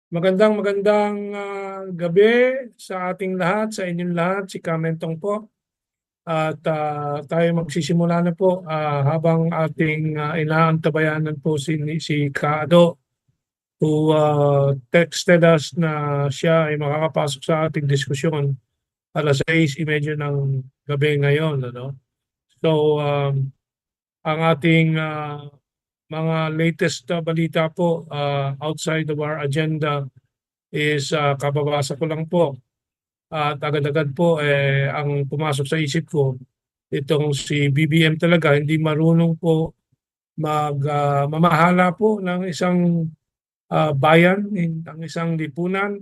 Magandang gabi sa ating lahat, sa inyong lahat. Si Mentong po. At tayo magsisimula na po habang ating inaantabayanan po si Kaado who texted us na siya ay makakapasok sa ating diskusyon alas 6:30 ng gabi ngayon. Ano? So, ang ating mga latest balita po outside of our agenda is kababasa ko lang po at agad-agad po ang pumasok sa isip ko itong si BBM talaga hindi marunong po mamahala po ng isang bayan, ng isang lipunan.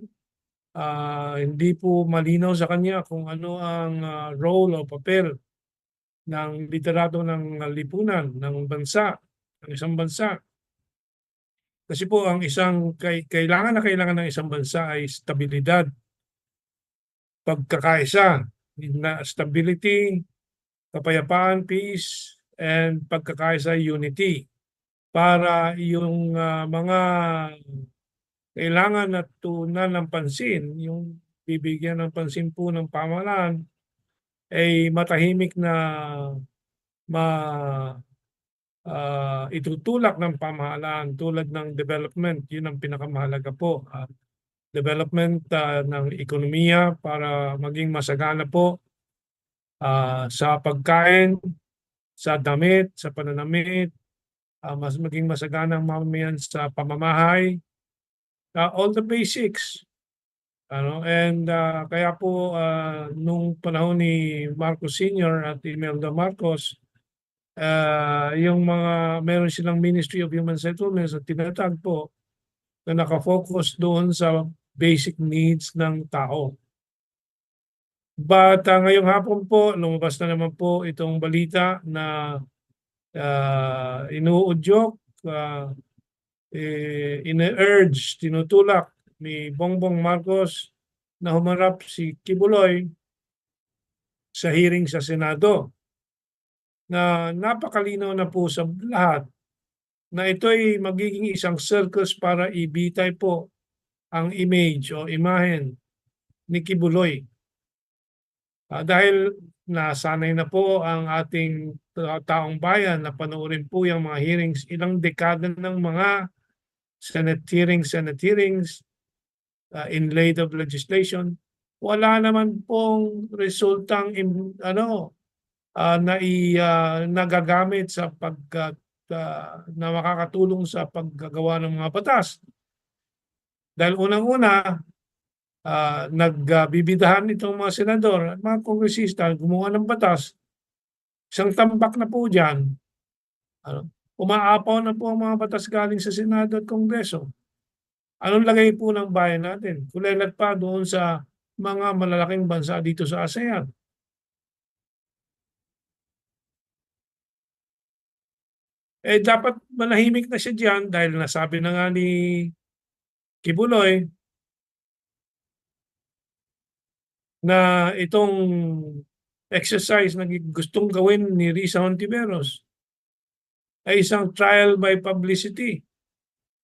Hindi po malinaw sa kanya kung ano ang role o papel ng liderato ng lipunan, ng bansa, ng isang bansa. Kasi po ang isang kailangan ng isang bansa ay stabilidad, pagkakaisa, na stability, kapayapaan, peace, and pagkakaisa, unity. Para yung mga kailangan at tunan ng pansin, yung bibigyan ng pansin po ng pamahalaan, ay matahimik na ma itutulak ng pamahalaan tulad ng development. Yun ang pinakamahalaga po. Development ng ekonomiya para maging masagana po sa pagkain, sa damit, sa pananamit, mas maging masagana ang mamamayan sa pamamahay, all the basics. And kaya po nung panahon ni Marcos Sr. at Imelda Marcos, yung meron silang Ministry of Human Settlements at tinatag po na nakafocus doon sa basic needs ng tao. But ngayong hapon po, lumabas na naman po itong balita na inuudyok, ine-urge, tinutulak ni Bongbong Marcos na humarap si Kibuloy sa hearing sa Senado na napakalinaw na po sa lahat na ito'y magiging isang circus para ibitay po ang image o imahen ni Kibuloy. Dahil nasanay na po ang ating taong bayan na panoorin po yung mga hearings, ilang dekada ng mga Senate hearings, inlaid of legislation, wala naman pong resultang nagagamit sa na makakatulong sa paggagawa ng mga batas. Dahil unang-una, nagbibidahan itong mga senador at mga kongresista gumawa ng batas. Isang tambak na po dyan. Umaapaw na po ang mga batas galing sa Senado at Kongreso. Anong lagay po ng bayan natin? Kulelat pa doon sa mga malalaking bansa dito sa ASEAN. Dapat manahimik na siya dyan dahil nasabi na nga ni Kibuloy na itong exercise na gustong gawin ni Risa Hontiveros ay isang trial by publicity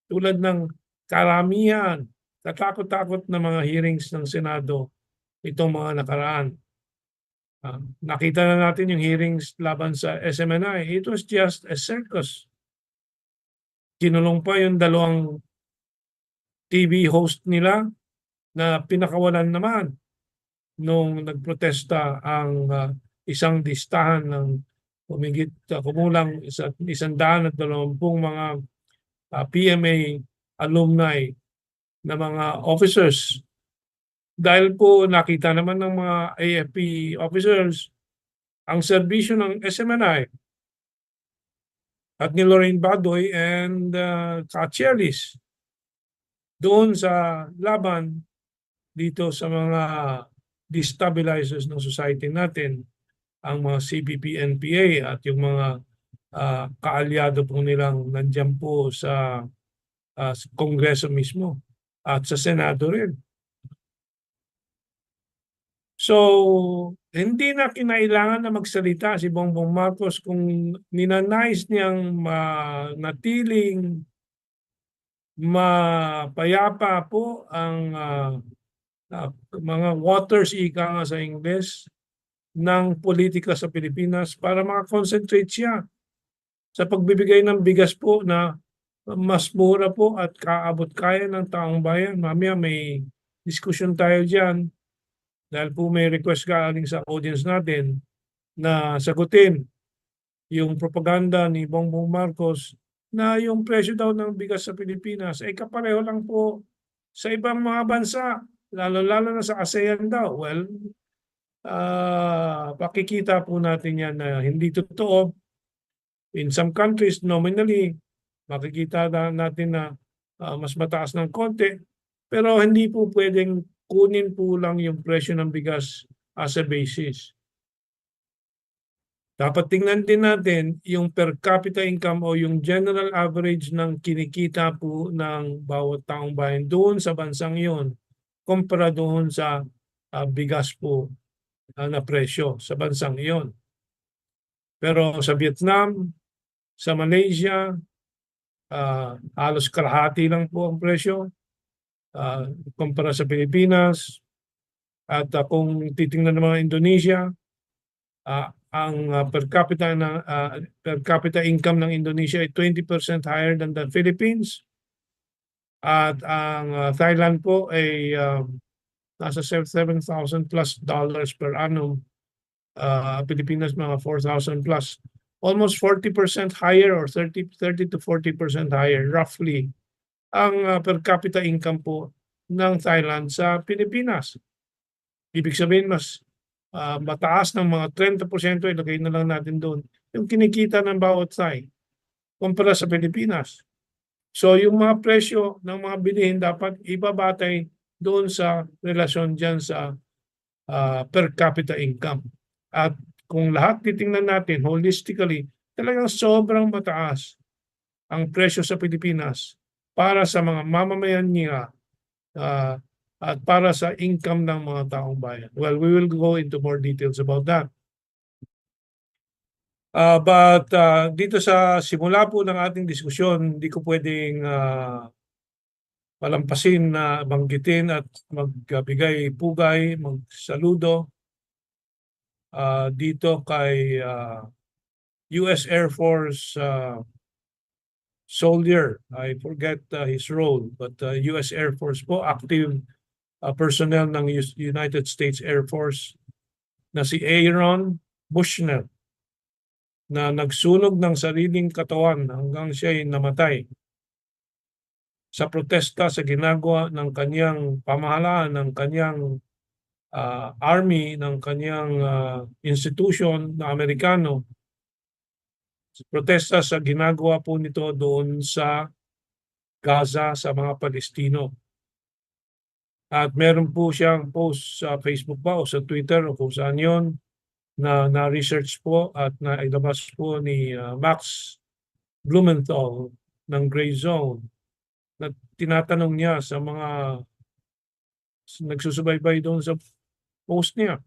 tulad ng karamihan, katakot-takot na mga hearings ng Senado itong mga nakaraan. Nakita na natin yung hearings laban sa SMNI. It was just a circus. Kinulong pa yung dalawang TV host nila na pinakawalan naman nung nagprotesta ang isang listahan ng kumulang 120 mga PMA alumni na mga officers. Dahil po nakita naman ng mga AFP officers ang serbisyo ng SMNI at ni Lorraine Badoy and Kachelis doon sa laban dito sa mga destabilizers ng society natin, ang mga CPP, NPA at yung mga kaalyado po nilang nandiyan po sa Kongreso mismo at sa Senado rin. So, hindi na kinailangan na magsalita si Bongbong Marcos kung ninanais niyang natiling mapayapa po ang mga waters, ika nga sa English, ng politika sa Pilipinas para makakonsentrate siya sa pagbibigay ng bigas po na mas mura po at kaabot kaya ng taong bayan. Mamaya may diskusyon tayo dyan dahil po may request galing sa audience natin na sagutin yung propaganda ni Bongbong Marcos na yung presyo daw ng bigas sa Pilipinas ay kapareho lang po sa ibang mga bansa, lalo-lalo na sa ASEAN daw. Well, pakikita po natin yan na hindi totoo. In some countries, nominally, makikita natin na mas mataas ng konti, pero hindi po pwedeng kunin po lang yung presyo ng bigas as a basis. Dapat tingnan din natin yung per capita income o yung general average ng kinikita po ng bawat taong bayan doon sa bansang yon kumpara doon sa bigas po na presyo sa bansang iyon. Pero sa Vietnam, sa Malaysia, halos kalahati lang po ang presyo kumpara sa Pilipinas. At kung titingnan naman ng Indonesia, ang per capita income ng Indonesia ay 20% higher than the Philippines. At ang Thailand po ay nasa $7,000 plus per annum. Pilipinas mga 4,000 plus. Almost 40% higher or 30 to 40% higher roughly ang per capita income po ng Thailand sa Pilipinas. Ibig sabihin mas mataas ng mga 30%, ilagay na lang natin doon, yung kinikita ng bawat Thai kumpara sa Pilipinas. So yung mga presyo ng mga bilihin dapat ibabatay doon sa relasyon dyan sa per capita income. At kung lahat titingnan natin holistically, talagang sobrang mataas ang presyo sa Pilipinas para sa mga mamamayan niya at para sa income ng mga taong bayan. Well, we will go into more details about that. But dito sa simula po ng ating diskusyon, hindi ko pwedeng palampasin na banggitin at magbigay pugay, magsaludo dito kay US Air Force soldier. I forget his role, but US Air Force po, active personnel ng United States Air Force na si Aaron Bushnell na nagsunog ng sariling katawan hanggang siya'y namatay sa protesta sa ginagawa ng kanyang pamahalaan, ng kanyang army, ng kanyang institution na Amerikano. Protesta sa ginagawa po nito doon sa Gaza sa mga Palestino. At meron po siyang post sa Facebook pa o sa Twitter o kung saan yun na research po at nailabas po ni Max Blumenthal ng Gray Zone na tinatanong niya sa mga nagsusubaybay doon sa post niya.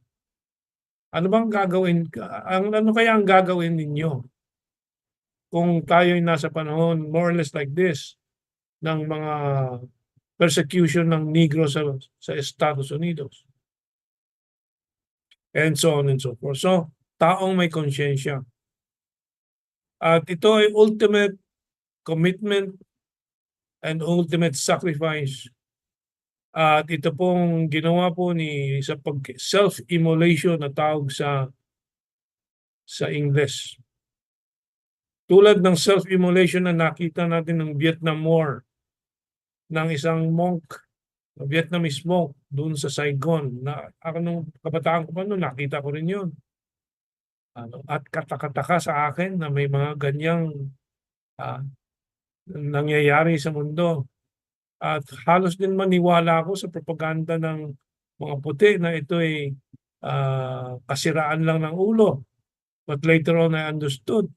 Ano bang gagawin? Ano kaya ang gagawin ninyo kung tayo'y nasa panahon more or less like this ng mga persecution ng Negro sa Estados Unidos. And so on and so forth. So, taong may konsyensya. At ito ay ultimate commitment and ultimate sacrifice. At ito pong ginawa po ni sa self-immolation na tawag sa English. Tulad ng self-immolation na nakita natin ng Vietnam War ng isang monk, Vietnamese monk doon sa Saigon. Na ako nung kabataan ko pa noon, nakita ko rin yun. At katakataka sa akin na may mga ganyang nangyayari sa mundo. At halos din maniwala ako sa propaganda ng mga puti na ito ay kasiraan lang ng ulo. But later on I understood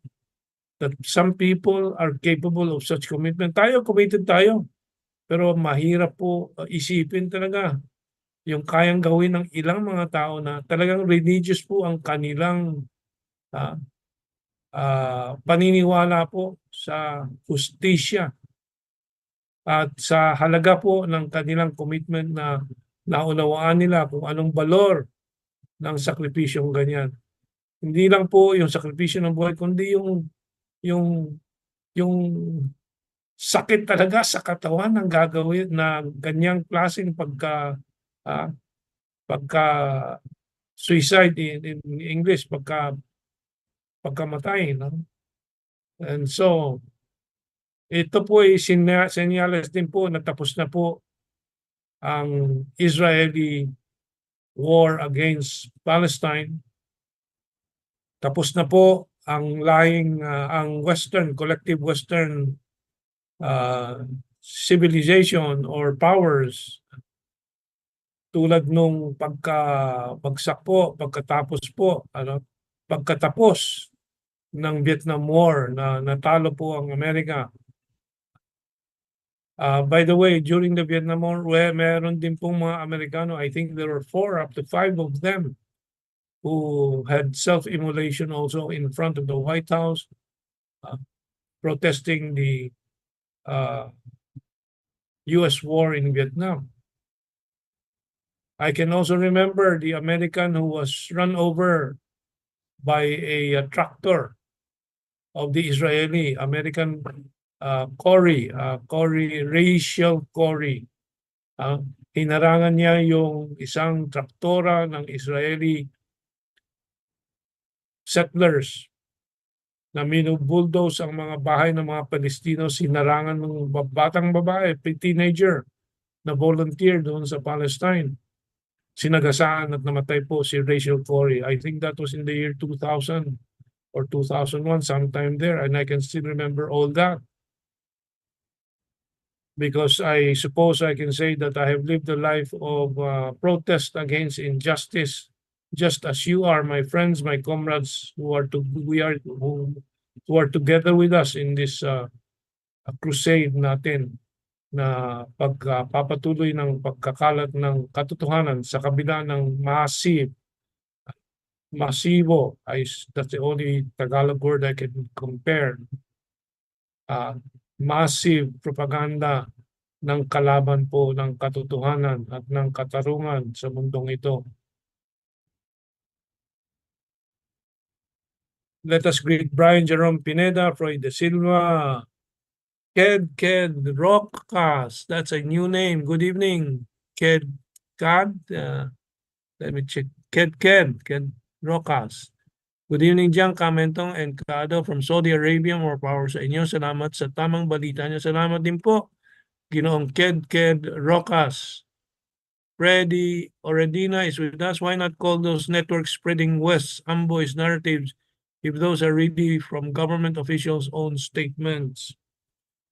that some people are capable of such commitment. Tayo, committed tayo. Pero mahirap po isipin talaga yung kayang gawin ng ilang mga tao na talagang religious po ang kanilang paniniwala po sa hustisya at sa halaga po ng kanilang commitment na naunawaan nila kung anong valor ng sakripisyong ganyan. Hindi lang po yung sakripisyo ng buhay, kundi yung yung sakit talaga sa katawan ng gagawin na ganyang klaseng ah, pagka suicide in English, pagkamatay, no? And so ito po ay senyales din po na tapos na po ang Israeli war against Palestine. Tapos na po ang ang collective Western civilization or powers tulad nung pagkatapos ng Vietnam War na natalo po ang Amerika. By the way, during the Vietnam War, meron din pong mga Amerikano, I think there were 4 up to 5 of them who had self-immolation also in front of the White House, protesting the U.S. war in Vietnam. I can also remember the American who was run over by a tractor of the Israeli American Corey, Rachel Corey. Hinarangan niya yung isang traktora ng Israeli settlers na minubulldoze ang mga bahay ng mga Palestino, sinarangan ng batang babae, teenager na volunteer doon sa Palestine. Sinagasaan at namatay po si Rachel Corey. I think that was in the year 2000 or 2001, sometime there, and I can still remember all that. Because I suppose I can say that I have lived a life of protest against injustice, just as you are, my friends, my comrades, who are together with us in this crusade natin na pagpapatuloy ng pagkakalat ng katotohanan sa kabila ng masibo, that's the only Tagalog word I can compare, massive propaganda ng kalaban po ng katotohanan at ng katarungan sa mundong ito. Let us greet Brian Jerome Pineda, Freud de Silva, Ked Rockas. That's a new name. Good evening, Ked. Let me check. Ked Rockas. Good evening, Gianca, Mentong, and Kado from Saudi Arabia. More power sa inyo. Salamat sa tamang balita niyo. Salamat din po, Ginoong Ked Rockas. Freddy Oredina is with us. Why not call those networks spreading West Amboy's narratives if those are really from government officials' own statements?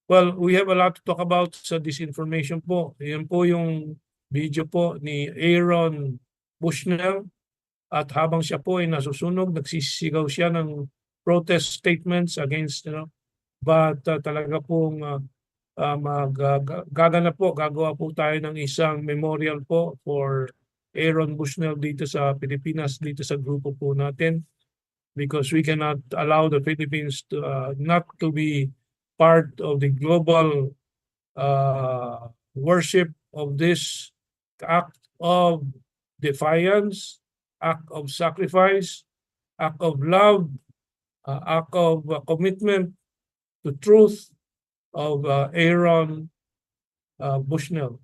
Well, we have a lot to talk about sa disinformation po. Yan po yung video po ni Aaron Bushnell. At habang siya po ay nasusunog, nagsisigaw siya ng protest statements against, but talaga pong gagawa po tayo ng isang memorial po for Aaron Bushnell dito sa Pilipinas, dito sa grupo po natin, because we cannot allow the Philippines to not to be part of the global worship of this act of defiance, act of sacrifice, act of love, act of commitment to truth of Aaron Bushnell.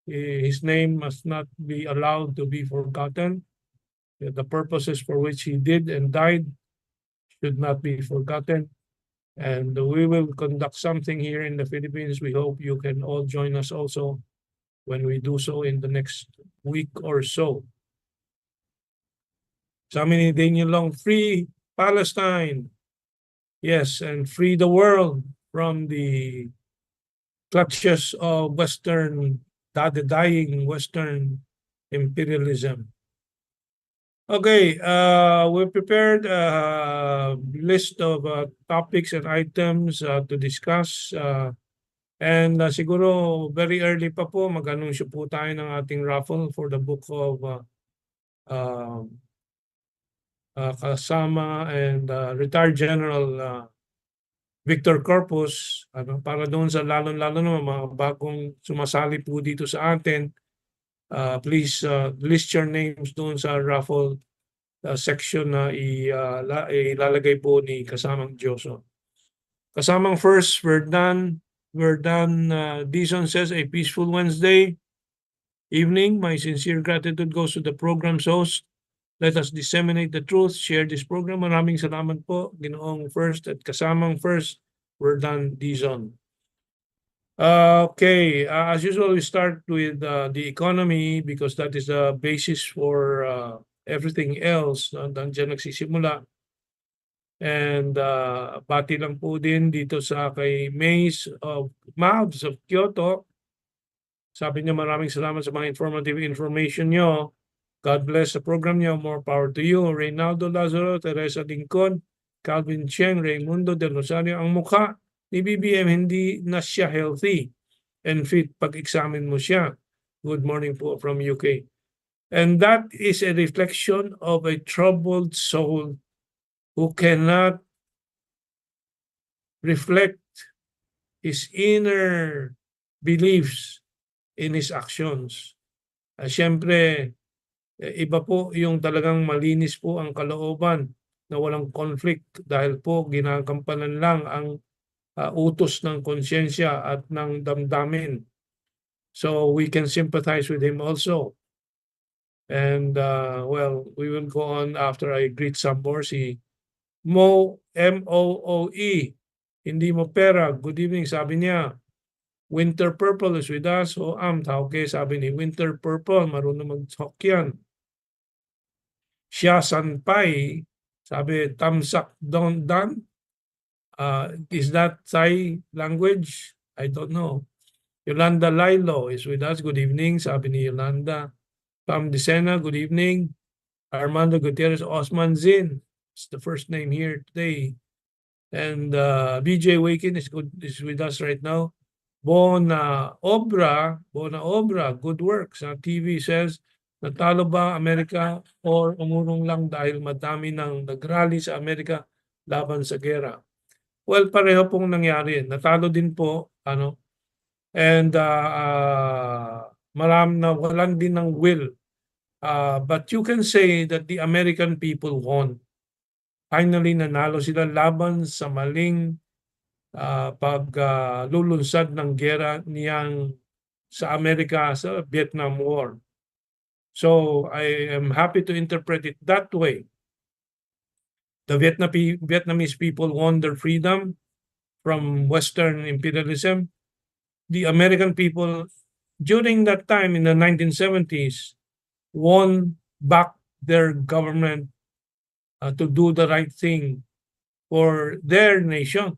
His name must not be allowed to be forgotten. The purposes for which he did and died should not be forgotten. And we will conduct something here in the Philippines. We hope you can all join us also when we do so in the next week or so. Sabi ni Daniel Long, free Palestine. Yes, and free the world from the clutches of the dying Western imperialism. Okay, we prepared a list of topics and items to discuss. And siguro very early pa po, mag-anunsyo po tayo ng ating raffle for the book of kasama and retired General Victor Corpus, para doon sa lalo-lalo na mga bagong sumasali po dito sa atin, please list your names doon sa Raffle section na ilalagay po ni kasamang Joso. Kasamang first, we're done. Dison says, a peaceful Wednesday evening. My sincere gratitude goes to the program's host. Let us disseminate the truth, share this program. Maraming salamat po, Ginoong First at kasamang First. We're done, Dizon. Okay, as usual, we start with the economy because that is the basis for everything else. Nandiyan nagsisimula. And bati lang po din dito sa kay Mavs of Kyoto. Sabi niya maraming salamat sa mga informative information nyo. God bless the program niyo. More power to you. Reynaldo Lazaro, Teresa Dincon, Calvin Cheng, Raimundo Del Rosario. Ang mukha ni BBM hindi na siya healthy and fit pag-examine mo siya. Good morning po from UK. And that is a reflection of a troubled soul who cannot reflect his inner beliefs in his actions. Siyempre, iba po yung talagang malinis po ang kalooban na walang conflict dahil po ginagampanan lang ang utos ng konsyensya at ng damdamin. So we can sympathize with him also. And well, we will go on after I greet some more. Si Mooe, hindi mo pera. Good evening, sabi niya. Winter Purple is with us. O tauke, sabi ni Winter Purple, marunong mag-talk yan. Siya Sanpai, sabi Tamsak Don Dan. Is that Thai language? I don't know. Yolanda Lilo is with us. Good evening, sabi ni Yolanda. Pam Dicena, good evening. Armando Gutierrez, Osman Zin. It's the first name here today. And BJ Wakin is with us right now. Bona Obra, good work. Sa TV says, natalo ba Amerika or umurong lang dahil madami nang nagrally sa Amerika laban sa gera? Well, pareho pong nangyari. Natalo din po, and walan din ng will. But you can say that the American people won. Finally, nanalo sila laban sa maling paglulunsad ng gera niyang sa Amerika sa Vietnam War. So I am happy to interpret it that way. The Vietnamese people won their freedom from Western imperialism. The American people during that time in the 1970s won back their government to do the right thing for their nation.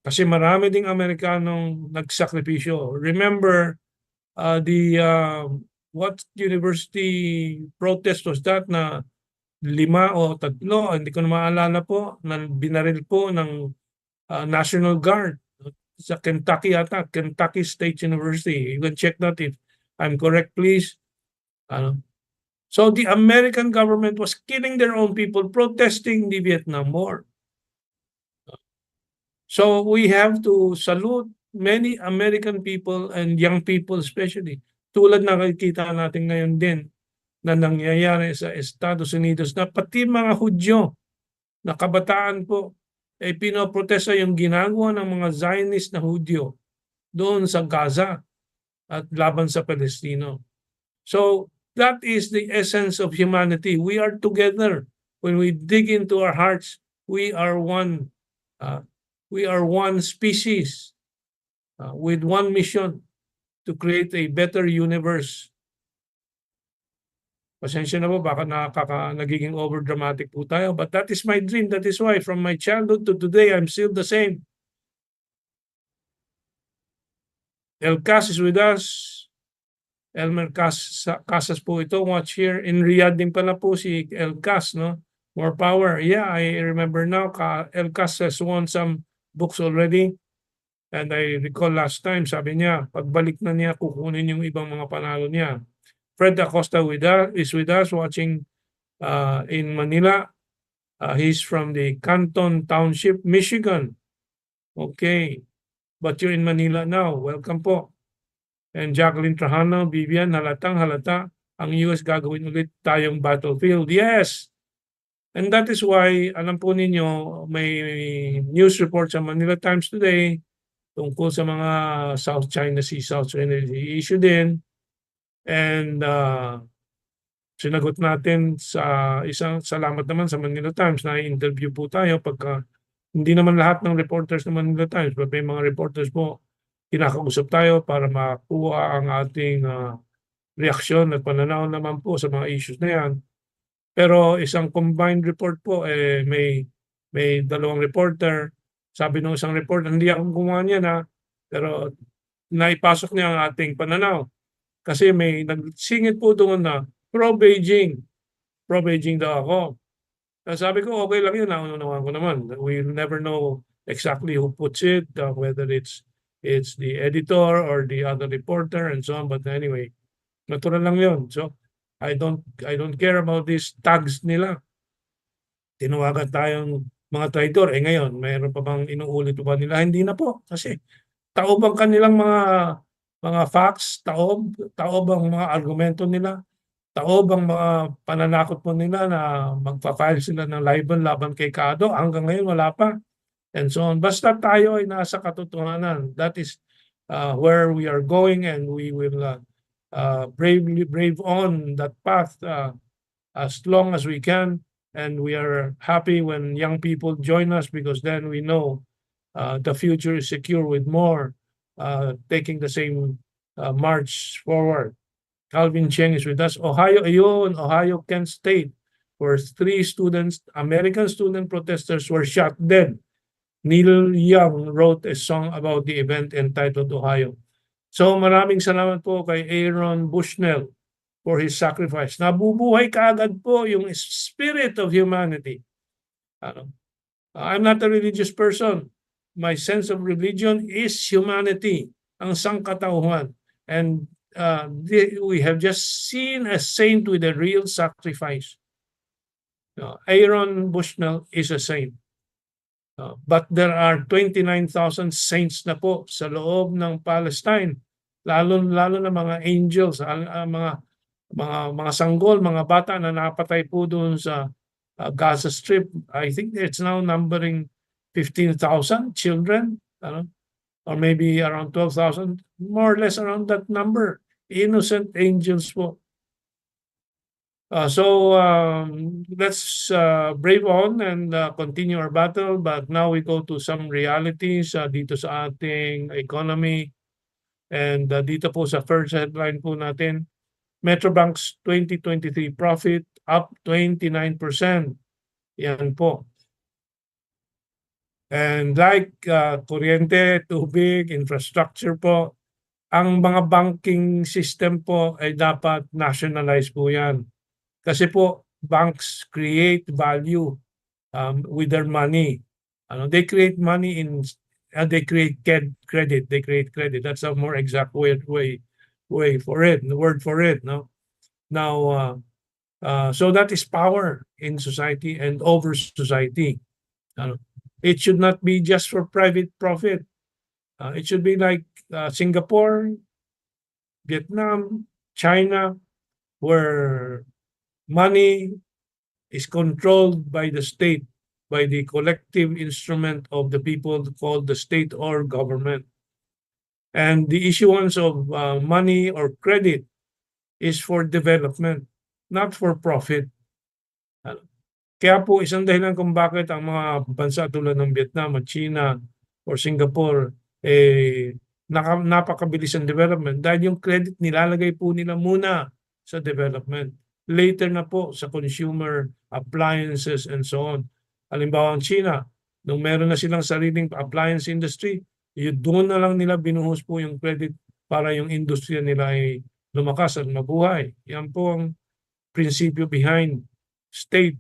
Kasi marami ding Amerikanong nagsakripisyo. Remember, what university protest was that na 5 o 3, hindi ko na maalala po, na binaril po ng National Guard sa Kentucky ata, Kentucky State University. You can check that if I'm correct, please. So the American government was killing their own people protesting the Vietnam War. So we have to salute many American people and young people especially. Tulad na nakikita natin ngayon din na nangyayari sa Estados Unidos na pati mga Hudyo na kabataan po ay pinoprotesta yung ginagawa ng mga Zionist na Hudyo doon sa Gaza at laban sa Palestino. So that is the essence of humanity. We are together. When we dig into our hearts, we are one. We are one species with one mission to create a better universe. Pasensya na po, baka nagiging over-dramatic po tayo. But that is my dream. That is why from my childhood to today, I'm still the same. El Cas is with us. Elmer Casas po ito. Watch here. In Riyadh din pala po si El Cas, no? More power. Yeah, I remember now. El Cas has won some books already. And I recall last time, sabi niya, pagbalik na niya, kukunin yung ibang mga panalo niya. Fred Acosta is with us watching in Manila. He's from the Canton Township, Michigan. Okay. But you're in Manila now. Welcome po. And Jacqueline Trajano, Vivian, halatang halata ang US gagawin ulit tayong battlefield. Yes! And that is why, alam po ninyo, may news report sa Manila Times today tungkol sa mga South China Sea, South China Sea issue din. And sinagot natin sa isang salamat naman sa Manila Times na interview po tayo pagka hindi naman lahat ng reporters ng Manila Times, but may mga reporters po kinakausap tayo para makuha ang ating reaksyon at pananaw naman po sa mga issues na yan. Pero isang combined report po, may dalawang reporter. Sabi ng isang reporter, hindi ako gumawa niya na, pero naipasok niya ang ating pananaw. Kasi may nagsingit po doon na pro-Beijing. Pro-Beijing daw ako. Sabi ko, okay lang yun, naunawan ko naman. We'll never know exactly who puts it, whether it's the editor or the other reporter and so on. But anyway, natural lang yun. So, I don't care about these tags nila. Tinawagan tayong mga traitor. Ngayon, mayroon pa bang inuulit pa nila? Hindi na po. Kasi taob ang kanilang mga facts, taob ang mga argumento nila, taob ang mga pananakot po nila na magpa-file sila ng libel laban kay Kado. Hanggang ngayon, wala pa. And so on. Basta tayo ay nasa katotohanan. That is where we are going, and we will brave on that path as long as we can. And we are happy when young people join us, because then we know the future is secure with more taking the same march forward. Calvin Cheng is with us. Ohio, Kent State, where 3 students, American student protesters, were shot dead. Neil Young wrote a song about the event entitled Ohio. So maraming salamat po kay Aaron Bushnell for his sacrifice. Nabubuhay kaagad po yung spirit of humanity. I'm not a religious person. My sense of religion is humanity, ang sangkatauhan. And we have just seen a saint with a real sacrifice. Aaron Bushnell is a saint. But there are 29,000 saints na po sa loob ng Palestine, lalo na mga angels, mga sanggol, mga bata na napatay po doon sa Gaza Strip. I think it's now numbering 15,000 children, or maybe around 12,000, more or less around that number. Innocent angels po. So let's brave on and continue our battle. But now we go to some realities dito sa ating economy. And dito po sa first headline po natin, Metrobank's 2023 profit up 29%. Yan po. And like kuryente, tubig, infrastructure po, ang mga banking system po ay dapat nationalize po yan. Kasi po, banks create value with their money. They create money they create credit. They create credit. That's a more exact way for it. The word for it. No. Now, so that is power in society and over society. It should not be just for private profit. It should be like Singapore, Vietnam, China, where money is controlled by the state, by the collective instrument of the people called the state or government. And the issuance of money or credit is for development, not for profit. Kaya po isang dahilan kung bakit ang mga bansa tulad ng Vietnam at China or Singapore napakabilis ang development dahil yung credit nilalagay po nila muna sa development. Later na po sa consumer appliances and so on. Halimbawa ang China, nung meron na silang sariling appliance industry, doon na lang nila binuhos po yung credit para yung industriya nila ay lumakas at mabuhay. Yan po ang prinsipyo behind state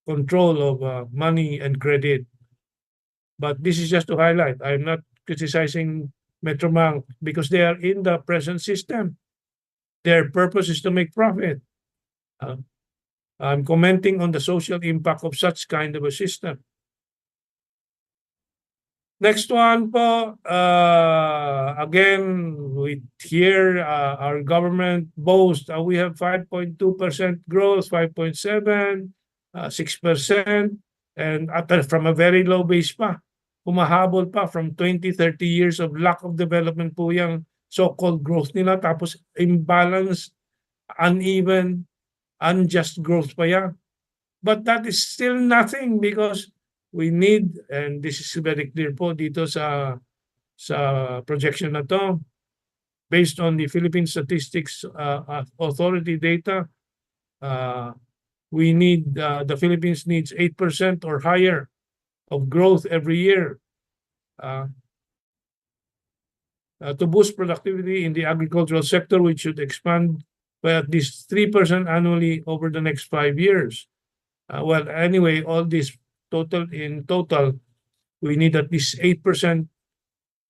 control of money and credit. But this is just to highlight. I'm not criticizing Metrobank because they are in the present system. Their purpose is to make profit. I'm commenting on the social impact of such kind of a system. Next one po, again, we hear our government boast, we have 5.2% growth, 5.7, 6%, and from a very low base pa. Humahabol pa from 20, 30 years of lack of development po yung so-called growth nila. Tapos imbalance, uneven, unjust growth pa yan. But that is still nothing because we need, and this is very clear po dito sa projection na to, based on the Philippine Statistics Authority data, the Philippines needs 8% or higher of growth every year to boost productivity in the agricultural sector, which should expand by at least 3% annually over the next 5 years. Well, anyway, all this in total, we need at least 8%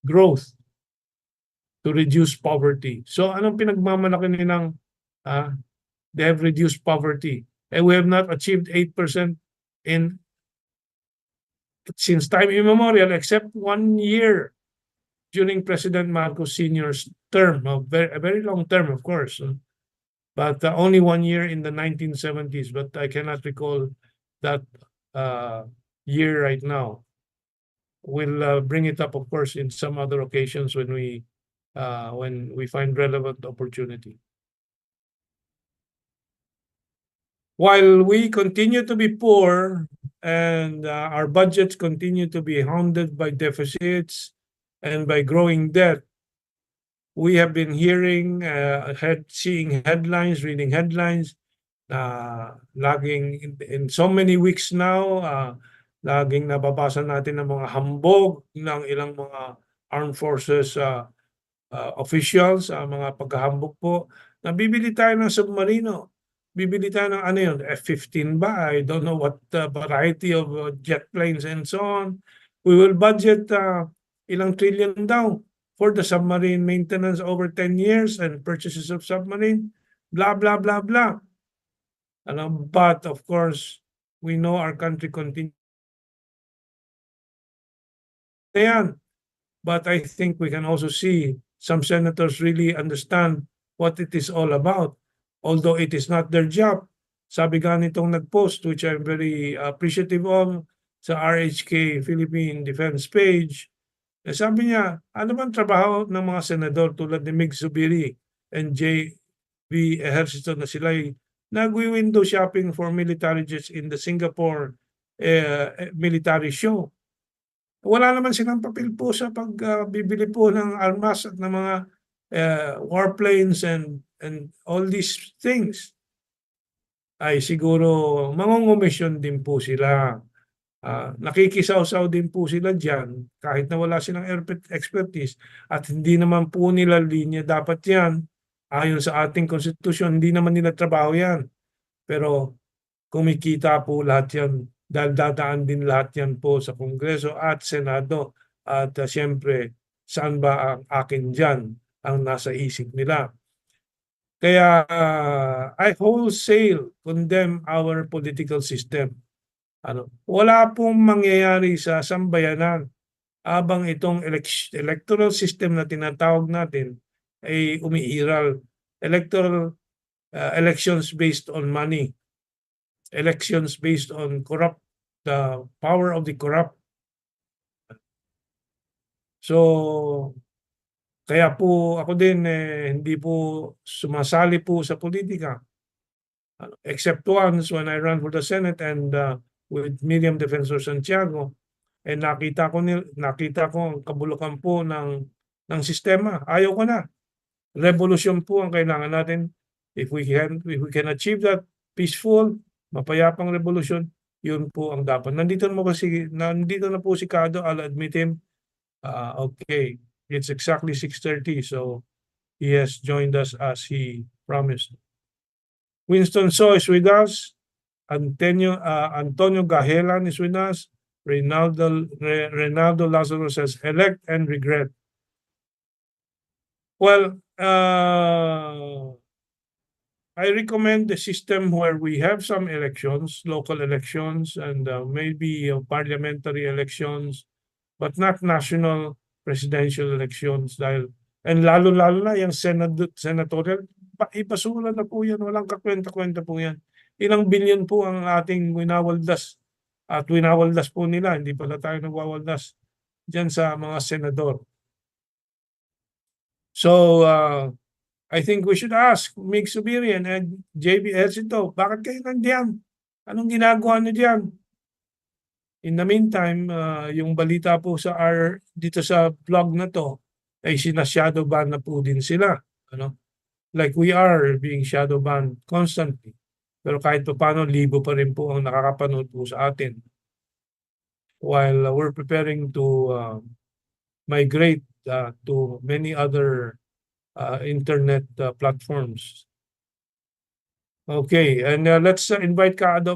growth to reduce poverty. So anong pinagmamalaki nilang they have reduced poverty? And we have not achieved 8% since time immemorial, except 1 year during President Marcos Sr.'s term, a very long term, of course, but only 1 year in the 1970s. But I cannot recall that year right now. We'll bring it up, of course, in some other occasions when we find relevant opportunity. While we continue to be poor and our budgets continue to be hounded by deficits and by growing debt, we have been seeing headlines, reading headlines, laging in so many weeks now, laging nababasa natin ng mga hambog ng ilang mga armed forces officials, mga paghahambog po, na bibili tayo ng submarino. Bibili tayo ng ano yun, F-15 ba? I don't know what variety of jet planes and so on. We will budget ilang trillion daw for the submarine maintenance over 10 years and purchases of submarine, blah, blah, blah, blah. But of course, we know our country continues. But I think we can also see some senators really understand what it is all about, although it is not their job. Sabi nga nitong nag-post, which I'm very appreciative of, sa RHK Philippine Defense page, sabi niya, ano bang trabaho ng mga senador tulad ni Mig Zubiri and J.V. Ejercito na sila'y nag-window shopping for military jets in the Singapore military show. Wala naman silang papel po sa pagbibili po ng armas at ng mga warplanes and all these things. Ay siguro mangungumisyon din po sila. Nakikisaw-saw din po sila dyan kahit na wala silang expertise at hindi naman po nila linya dapat yan. Ayon sa ating konstitusyon, hindi naman nila trabaho yan. Pero kumikita po lahat yan dahil dadaan din lahat yan po sa Kongreso at Senado. At siyempre, saan ba ang akin dyan ang nasa isip nila? Kaya I wholesale condemn our political system. Wala pong mangyayari sa sambayanan habang itong electoral system na tinatawag natin ay umiiral. Elections based on money. Elections based on the power of the corrupt. So, kaya po ako din hindi po sumasali po sa politika. Except once when I ran for the Senate and with Miriam Defensor Santiago, nakita ko ang kabulukan po ng sistema. Ayaw ko na. Revolusyon po ang kailangan natin. If we can achieve that peaceful, mapayapang revolusyon, yun po ang dapat. Nandito na po si Kado, I'll admit him. Okay, it's exactly 6:30, so he has joined us as he promised. Winston So is with us. Antonio Gahelan is with us. Reynaldo Lazaro says, elect and regret. Well, I recommend the system where we have some elections, local elections, and maybe parliamentary elections, but not national presidential elections dahil and lalo-lalo na yung senatorial, ipasulan na po yan, walang kakwenta-kwenta po yan. Ilang bilyon po ang ating winawaldas at winawaldas po nila, hindi pala tayo nagwawaldas dyan sa mga senador. So, I think we should ask Mig Subirian and JB Ercito, bakit kayo nandiyan? Anong ginagawa niyo diyan? In the meantime, yung balita po sa dito sa blog na to ay sina-shadow ban na po din sila. Ano? Like we are being shadow banned constantly. Pero kahit pa paano, libo pa rin po ang nakakapanood po sa atin. While we're preparing to migrate to many other internet platforms. Okay, and let's invite Kaado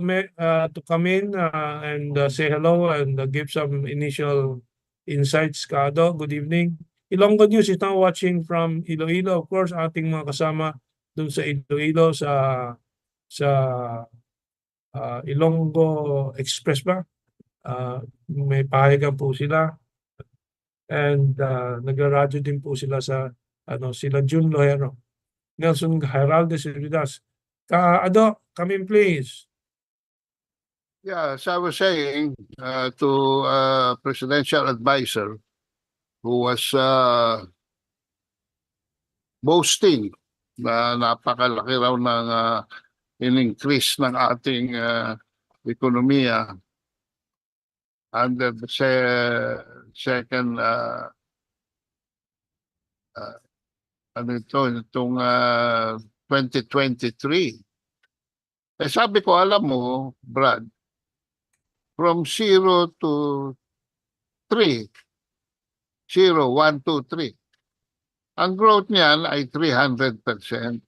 to come in and say hello and give some initial insights. Kaado, good evening. Ilonggo News is now watching from Iloilo. Of course, ating mga kasama dun sa Iloilo sa Ilonggo Express ba? May pahayagan po sila. And nagra-radyo din po sila sa sila June Lohero. Nelson Heraldes with us. Kaado, come in please. Yeah, as I was saying to presidential advisor who was boasting na napakalaki raw ng in-increase ng ating ekonomiya under the second itong 2023. Eh sabi ko, alam mo, Brad, from 0 to 3, 0, 1, 2, 3, ang growth niyan ay 300%.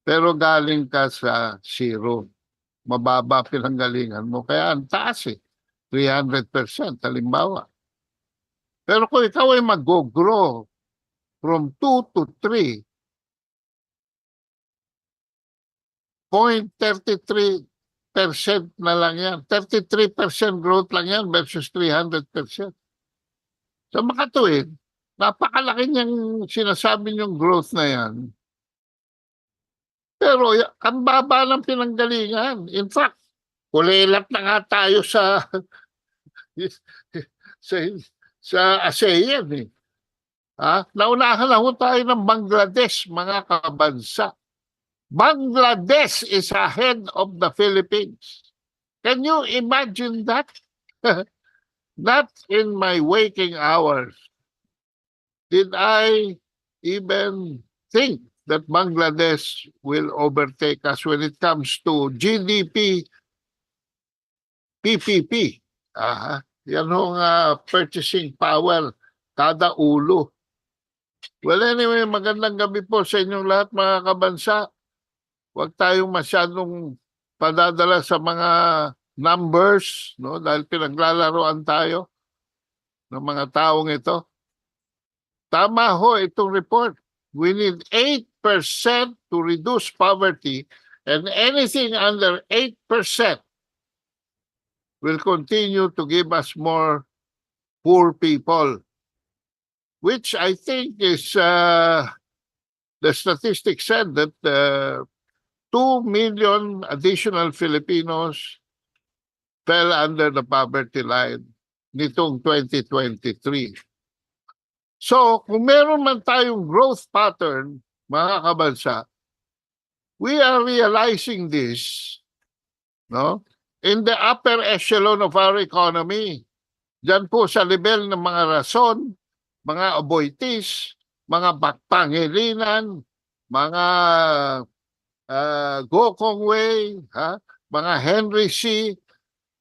Pero galing ka sa 0. Mababa pinanggalingan mo. Kaya ang taas 300%, halimbawa. Pero kung ikaw ay mag-grow from 2 to 3, 0.33% na lang yan. 33% growth lang yan versus 300%. So makatuwid, napakalaki niyang sinasabi niyong growth na yan. Pero ang baba ng pinanggalingan. In fact, kulilat na nga tayo sa ASEAN eh. Naunahan na ho tayo ng Bangladesh, mga kabansa. Bangladesh is ahead of the Philippines. Can you imagine that? Not in my waking hours did I even think that Bangladesh will overtake us when it comes to GDP PPP. Yan hong purchasing power kada ulo. Well, anyway, magandang gabi po sa inyong lahat, mga kabansa. Huwag tayong masyadong padadala sa mga numbers, no? Dahil pinaglalaroan tayo ng mga taong ito. Tama ho itong report. We need 8% to reduce poverty, and anything under 8% will continue to give us more poor people, which I think is, the statistics said that 2 million additional Filipinos fell under the poverty line nitong 2023. So, kung meron man tayong growth pattern, mga kabansa, we are realizing this, no? In the upper echelon of our economy. Diyan po sa level ng mga rason, mga aboitis, mga bakpangilinan, mga Gokongwei, mga Henry C.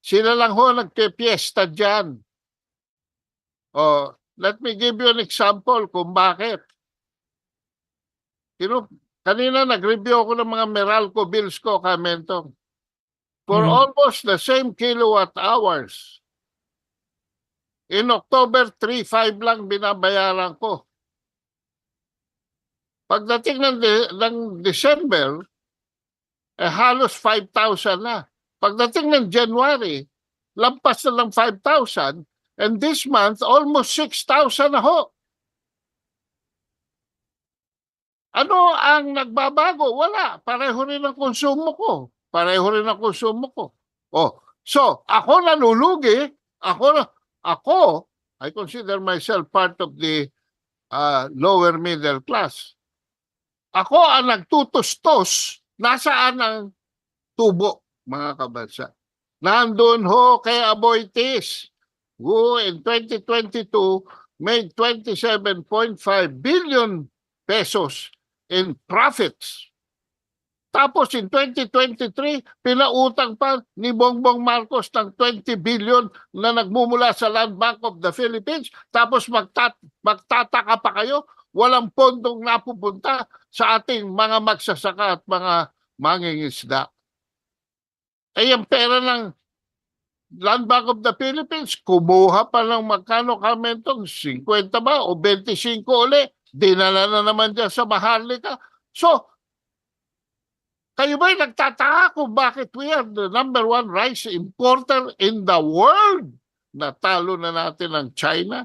Sila lang ho nagpipiesta dyan. Let me give you an example kung bakit. Kanina nag-review ako ng mga Meralco bills ko, Mentong. For almost the same kilowatt hours. In October, 3.5 lang binabayaran ko. Pagdating ng December, halos 5,000 na. Pagdating ng January, lampas na ng 5,000, and this month, almost 6,000 na ho. Ano ang nagbabago? Wala. Pareho rin ang konsumo ko. So, ako nanulugi. I consider myself part of the lower middle class. Ako ang nagtutustos. Nasaan ang tubo, mga kabansa? Nandun ho kay Aboitiz, who in 2022 made 27.5 billion pesos in profits. Tapos in 2023, pinautang pa ni Bongbong Marcos ng 20 billion na nagmumula sa Land Bank of the Philippines. Tapos magtataka pa kayo, walang pondong napupunta sa ating mga magsasaka at mga mangingisda. Ay ang pera ng Land Bank of the Philippines, kumuha pa ng magkano ka, Mentong? 50 ba o 25 uli? Dinala na naman dyan sa Maharlika. So, kayo ba'y nagtataka kung bakit we are the #1 rice importer in the world? Natalo na natin ang China.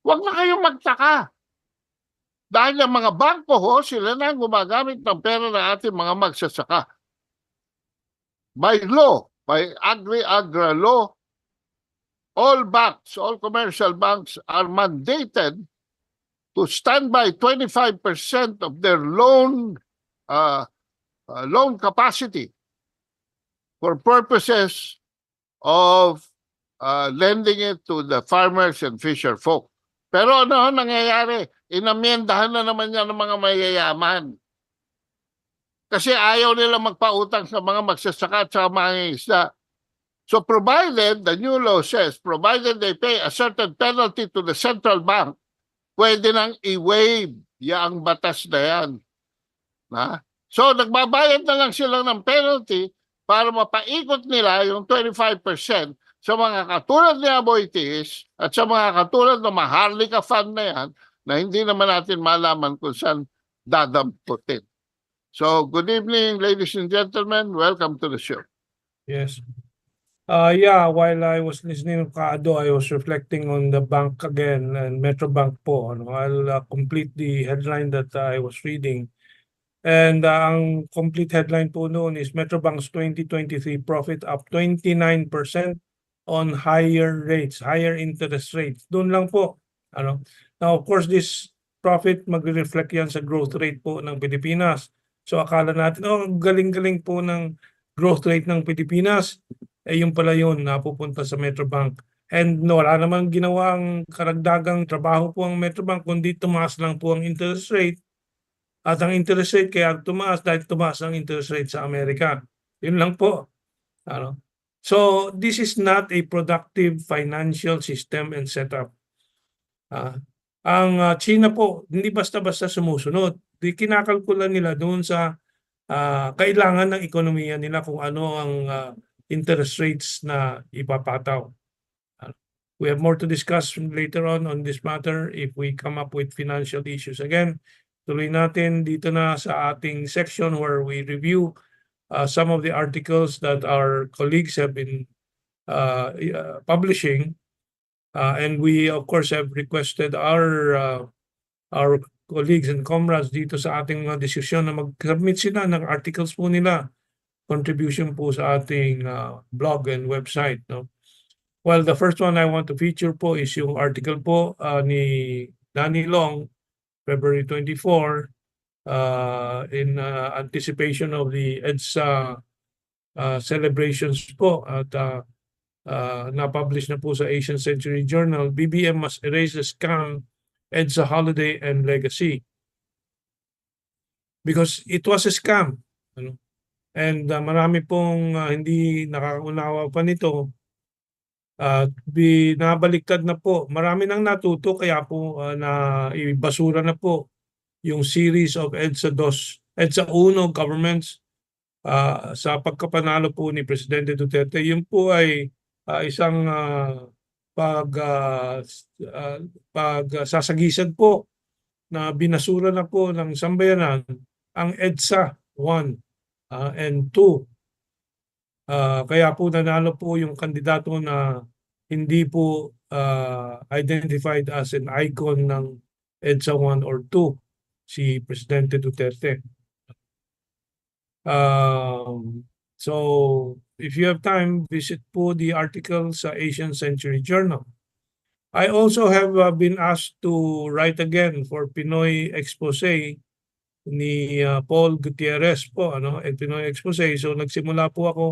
Huwag na kayong magtaka. Dahil ang mga bangko ho, sila na gumagamit ng pera ng ating mga magsasaka. By law, by agri-agra law, all banks, all commercial banks are mandated to stand by 25% of their loan capacity for purposes of lending it to the farmers and fisher folk. Pero ano nangyayari? Inamyendahan na naman yan ng mga mayayaman. Kasi ayaw nila magpautang sa mga magsasaka at sa mga isda. So provided, the new law says, provided they pay a certain penalty to the central bank, pwede nang i-waive yung batas na yan. So nagbabayad na lang sila ng penalty para mapaikot nila yung 25% sa mga katulad ni Aboitiz at sa mga katulad ng Maharlika Fund na yan na hindi naman natin malaman kung saan dadamputin. So, good evening, ladies and gentlemen. Welcome to the show. Yes. Yeah, while I was listening to Kaado, I was reflecting on the bank again and Metrobank po. I'll complete the headline that I was reading. And ang complete headline po noon is Metrobank's 2023 profit up 29% on higher rates, higher interest rates. Doon lang po. Now, of course, this profit magre-reflect yan sa growth rate po ng Pilipinas. So akala natin, ang galing-galing po ng growth rate ng Pilipinas. Yung pala yun, napupunta sa Metrobank. And wala namang ginawang karagdagang trabaho po ang Metrobank, kundi tumaas lang po ang interest rate. At ang interest rate kaya tumaas dahil tumaas ang interest rate sa Amerika. Yun lang po. So this is not a productive financial system and setup. Ang China po, hindi basta-basta sumusunod. Kinakalkula nila doon sa kailangan ng ekonomiya nila kung ano ang interest rates na ipapataw. We have more to discuss later on this matter if we come up with financial issues. Again, tuloy natin dito na sa ating section where we review some of the articles that our colleagues have been publishing. And we, of course, have requested our colleagues and comrades dito sa ating mga diskusyon na mag-submit sila ng articles po nila, contribution po sa ating blog and website. Well, the first one I want to feature po is yung article po ni Danny Long, February 24, in anticipation of the EDSA celebrations po at na-publish na po sa Asian Century Journal. BBM must erase the scam, EDSA holiday and legacy. Because it was a scam. And marami pong hindi nakaunawa pa nito. Binabaliktad na po. Marami nang natuto kaya po na ibasura na po yung series of EDSA 1 governments sa pagkapanalo po ni Presidente Duterte. Yun po ay isang pagsasagisag po na binasura na po ng sambayanan ang EDSA 1 and 2. Kaya po nanalo po yung kandidato na hindi po identified as an icon ng EDSA 1 or 2, si Presidente Duterte. So, if you have time, visit po the article sa Asian Century Journal. I also have been asked to write again for Pinoy Expose ni Paul Gutierrez po, Pinoy Expose. So nagsimula po ako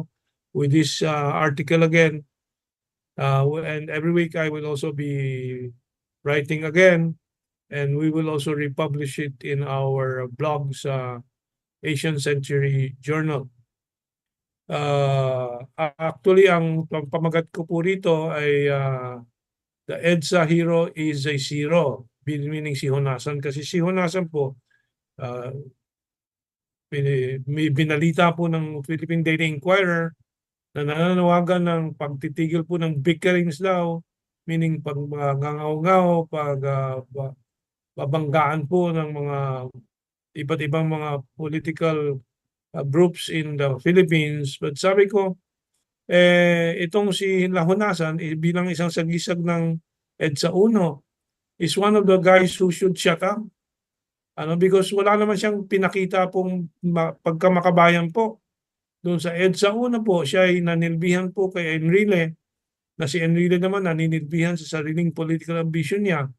with this article again. And every week I will also be writing again, and we will also republish it in our blog sa Asian Century Journal. Actually, ang pamagat ko po rito ay the EDSA hero is a zero, meaning si Honasan. Kasi si Honasan po, may binalita po ng Philippine Daily Inquirer na nananawagan ng pagtitigil po ng bickerings daw, meaning pag-ngangaw-ngaw, babanggaan po ng mga iba't ibang mga political groups in the Philippines. But sabi ko, itong si Lahunasan, bilang isang sagisag ng EDSA 1, is one of the guys who should shut up. Because wala naman siyang pinakita pong pagkamakabayan po. Doon sa EDSA 1 po, siya ay nanilbihan po kay Enrile, na si Enrile naman naninilbihan sa sariling political ambition niya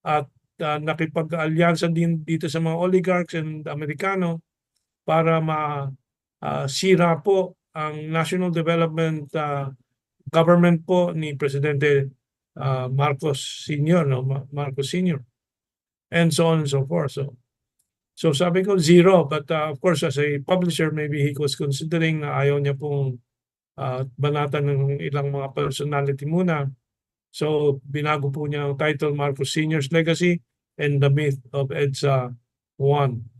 at nakipag-alyansa din dito sa mga oligarchs and Amerikano para masira po ang national development government po ni Presidente Marcos Sr., Marcos Sr. and so on and so forth. So sabi ko zero, but of course as a publisher maybe he was considering na ayaw niya pong banatan ng ilang mga personality muna. So binago po niya ang title, Marcos Sr.'s Legacy and the Myth of EDSA 1.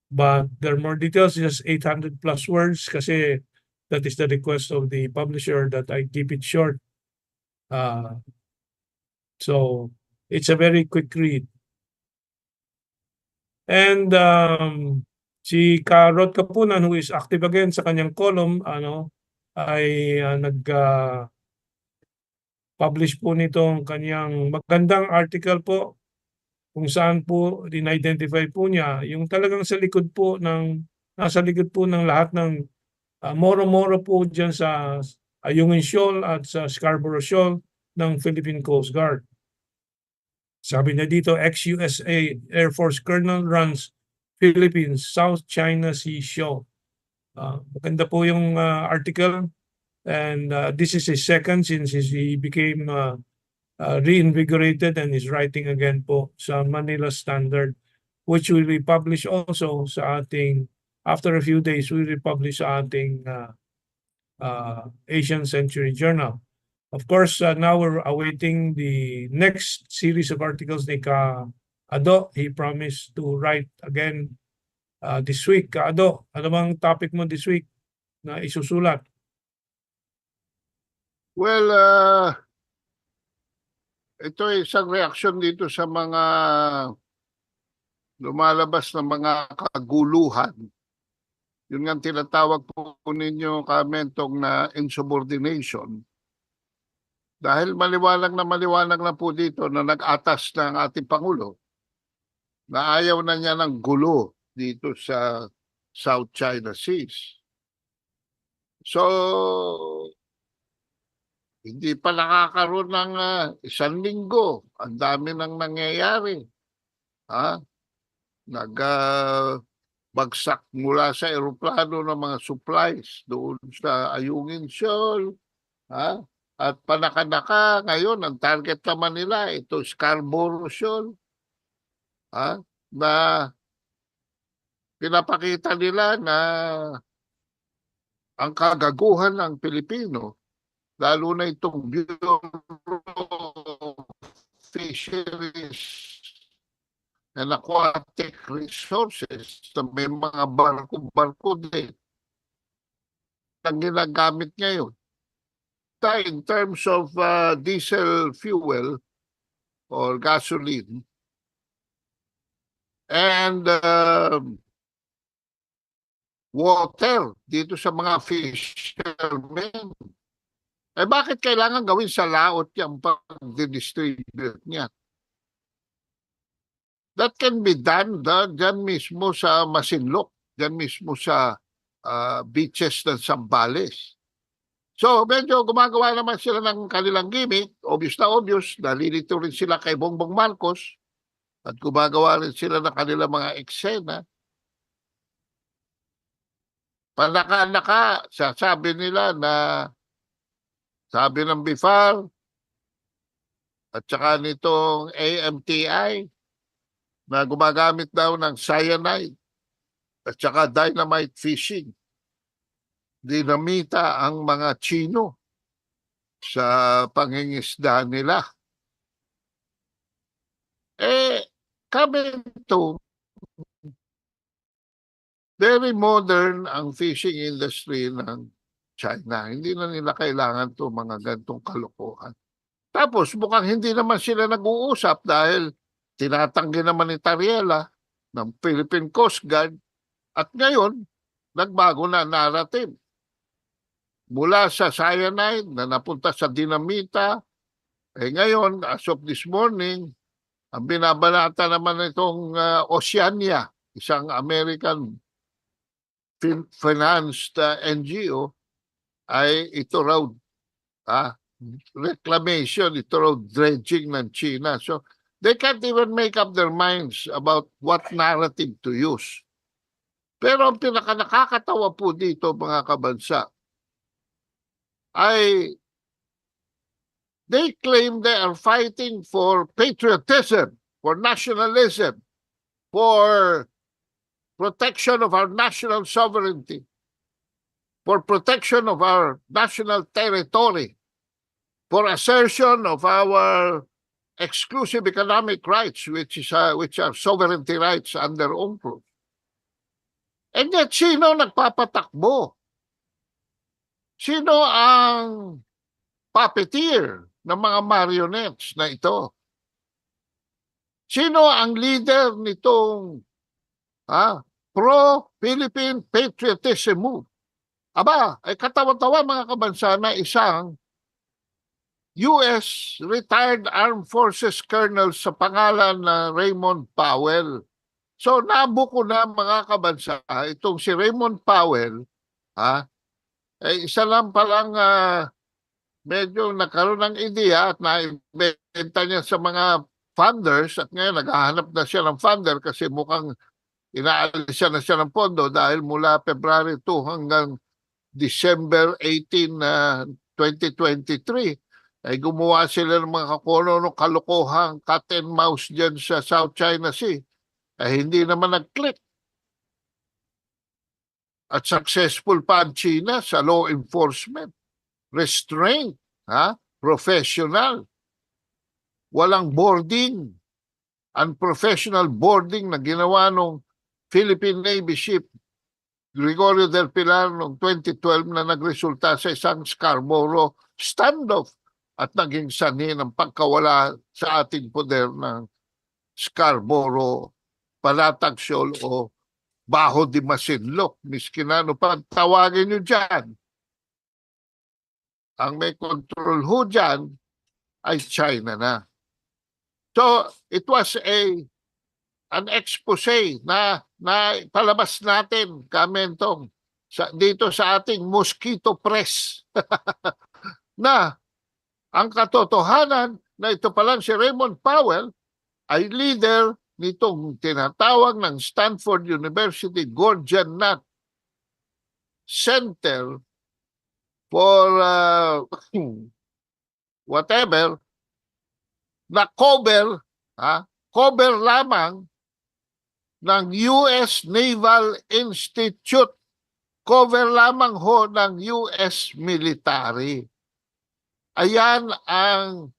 But there are more details, just 800 plus words kasi that is the request of the publisher that I keep it short. So it's a very quick read. And si Karot Kapunan, who is active again sa kanyang column, ay nag-publish po nitong kanyang magandang article po kung saan po in-identify po niya yung talagang sa likod po nasa likod po ng lahat ng moro-moro po dyan sa Ayungin Shoal at sa Scarborough Shoal ng Philippine Coast Guard. Sabi niya dito, ex-USA Air Force Colonel runs Philippines South China Sea Shoal. Maganda po yung article, and this is his second since he became reinvigorated and is writing again po sa Manila Standard, which will be published also sa ating, after a few days, we will publish sa ating Asian Century Journal. Of course, now we're awaiting the next series of articles ni Ka-Ado. He promised to write again this week. Ka-Ado, ano bang topic mo this week na isusulat? Well, ito ay isang reaksyon dito sa mga lumalabas na mga kaguluhan. Yun nga tinatawag po ninyo, Mentong, na insubordination. Dahil maliwanag na po dito na nag-atas ng ating Pangulo na ayaw na niya ng gulo dito sa South China Seas. So, hindi pa nakakaroon ng isang linggo. Ang dami nang nangyayari. Nagbagsak mula sa eroplano ng mga supplies doon sa Ayungin Shoal. At panaka-naka ngayon, ang target naman nila, ito Scarborough Shoal. Na pinapakita nila na ang kagaguhan ng Pilipino, lalo na itong Bureau of Fisheries and Aquatic Resources, na may mga barko-barko din ang ginagamit ngayon. In terms of diesel fuel or gasoline, and water dito sa mga fishermen. Bakit kailangan gawin sa laot yung pag-distribute niya? That can be done dyan mismo sa Masinloc, dyan mismo sa beaches ng Zambales. So, medyo gumagawa naman sila ng kanilang gimmick. Obvious na obvious. Nalilito rin sila kay Bongbong Marcos. At gumagawa rin sila ng kanilang mga eksena. Panaka-naka, sasabi nila na sabi ng BIFAR at saka nitong AMTI na gumagamit daw ng cyanide at saka dynamite fishing. Dinamita ang mga Chino sa pangingisda nila. Kami ito, very modern ang fishing industry ng China. Hindi na nila kailangan to mga gantong kalokohan. Tapos mukhang hindi naman sila nag-uusap dahil tinatanggi naman ni Tariela ng Philippine Coast Guard at ngayon nagbago na narrative. Mula sa cyanide na napunta sa dinamita, ngayon, as of this morning, ang binabalata naman itong Oceania, isang American financed NGO, ay ito raw reclamation, ito raw dredging ng China. So, they can't even make up their minds about what narrative to use. Pero ang pinaka-nakakatawa po dito, mga kabansa, ay they claim they are fighting for patriotism, for nationalism, for protection of our national sovereignty, for protection of our national territory, for assertion of our exclusive economic rights, which are sovereignty rights under UNCLOS. And yet, sino nagpapatakbo? Sino ang puppeteer ng mga marionettes na ito? Sino ang leader nitong pro-Philippine patriotism move? Aba, ay katawa-tawa mga kabansa na isang US retired Armed Forces Colonel sa pangalan na Raymond Powell. So nabuko na mga kabansa, itong si Raymond Powell, isa lang palang medyo nagkaroon ng ideya at naibenta niya sa mga funders at ngayon naghahanap na siya ng funder kasi mukhang inaalis na siya ng pondo dahil mula February 2 hanggang December 18, 2023 ay gumawa sila ng mga kalokohang cat and mouse dyan sa South China Sea. Ay hindi naman nag-click. At successful pa ang China sa law enforcement, restraint, professional, walang boarding, unprofessional boarding na ginawa ng Philippine Navy ship Gregorio del Pilar noong 2012 na nagresulta sa isang Scarborough standoff at naging sanhi ng pagkawala sa ating poder ng Scarborough Palatag Shoal o Baho de Masinloc, miskin ano pa tawagin nyo dyan. Ang may control ho dyan ay China na. So, it was an expose na palabas natin, Mentong, dito sa ating mosquito press. Na ang katotohanan na ito palang si Raymond Powell ay leader nitong tinatawag ng Stanford University Gordian Knot Center for whatever na cover lamang ng US Naval Institute, cover lamang ho ng US military. Ayan ang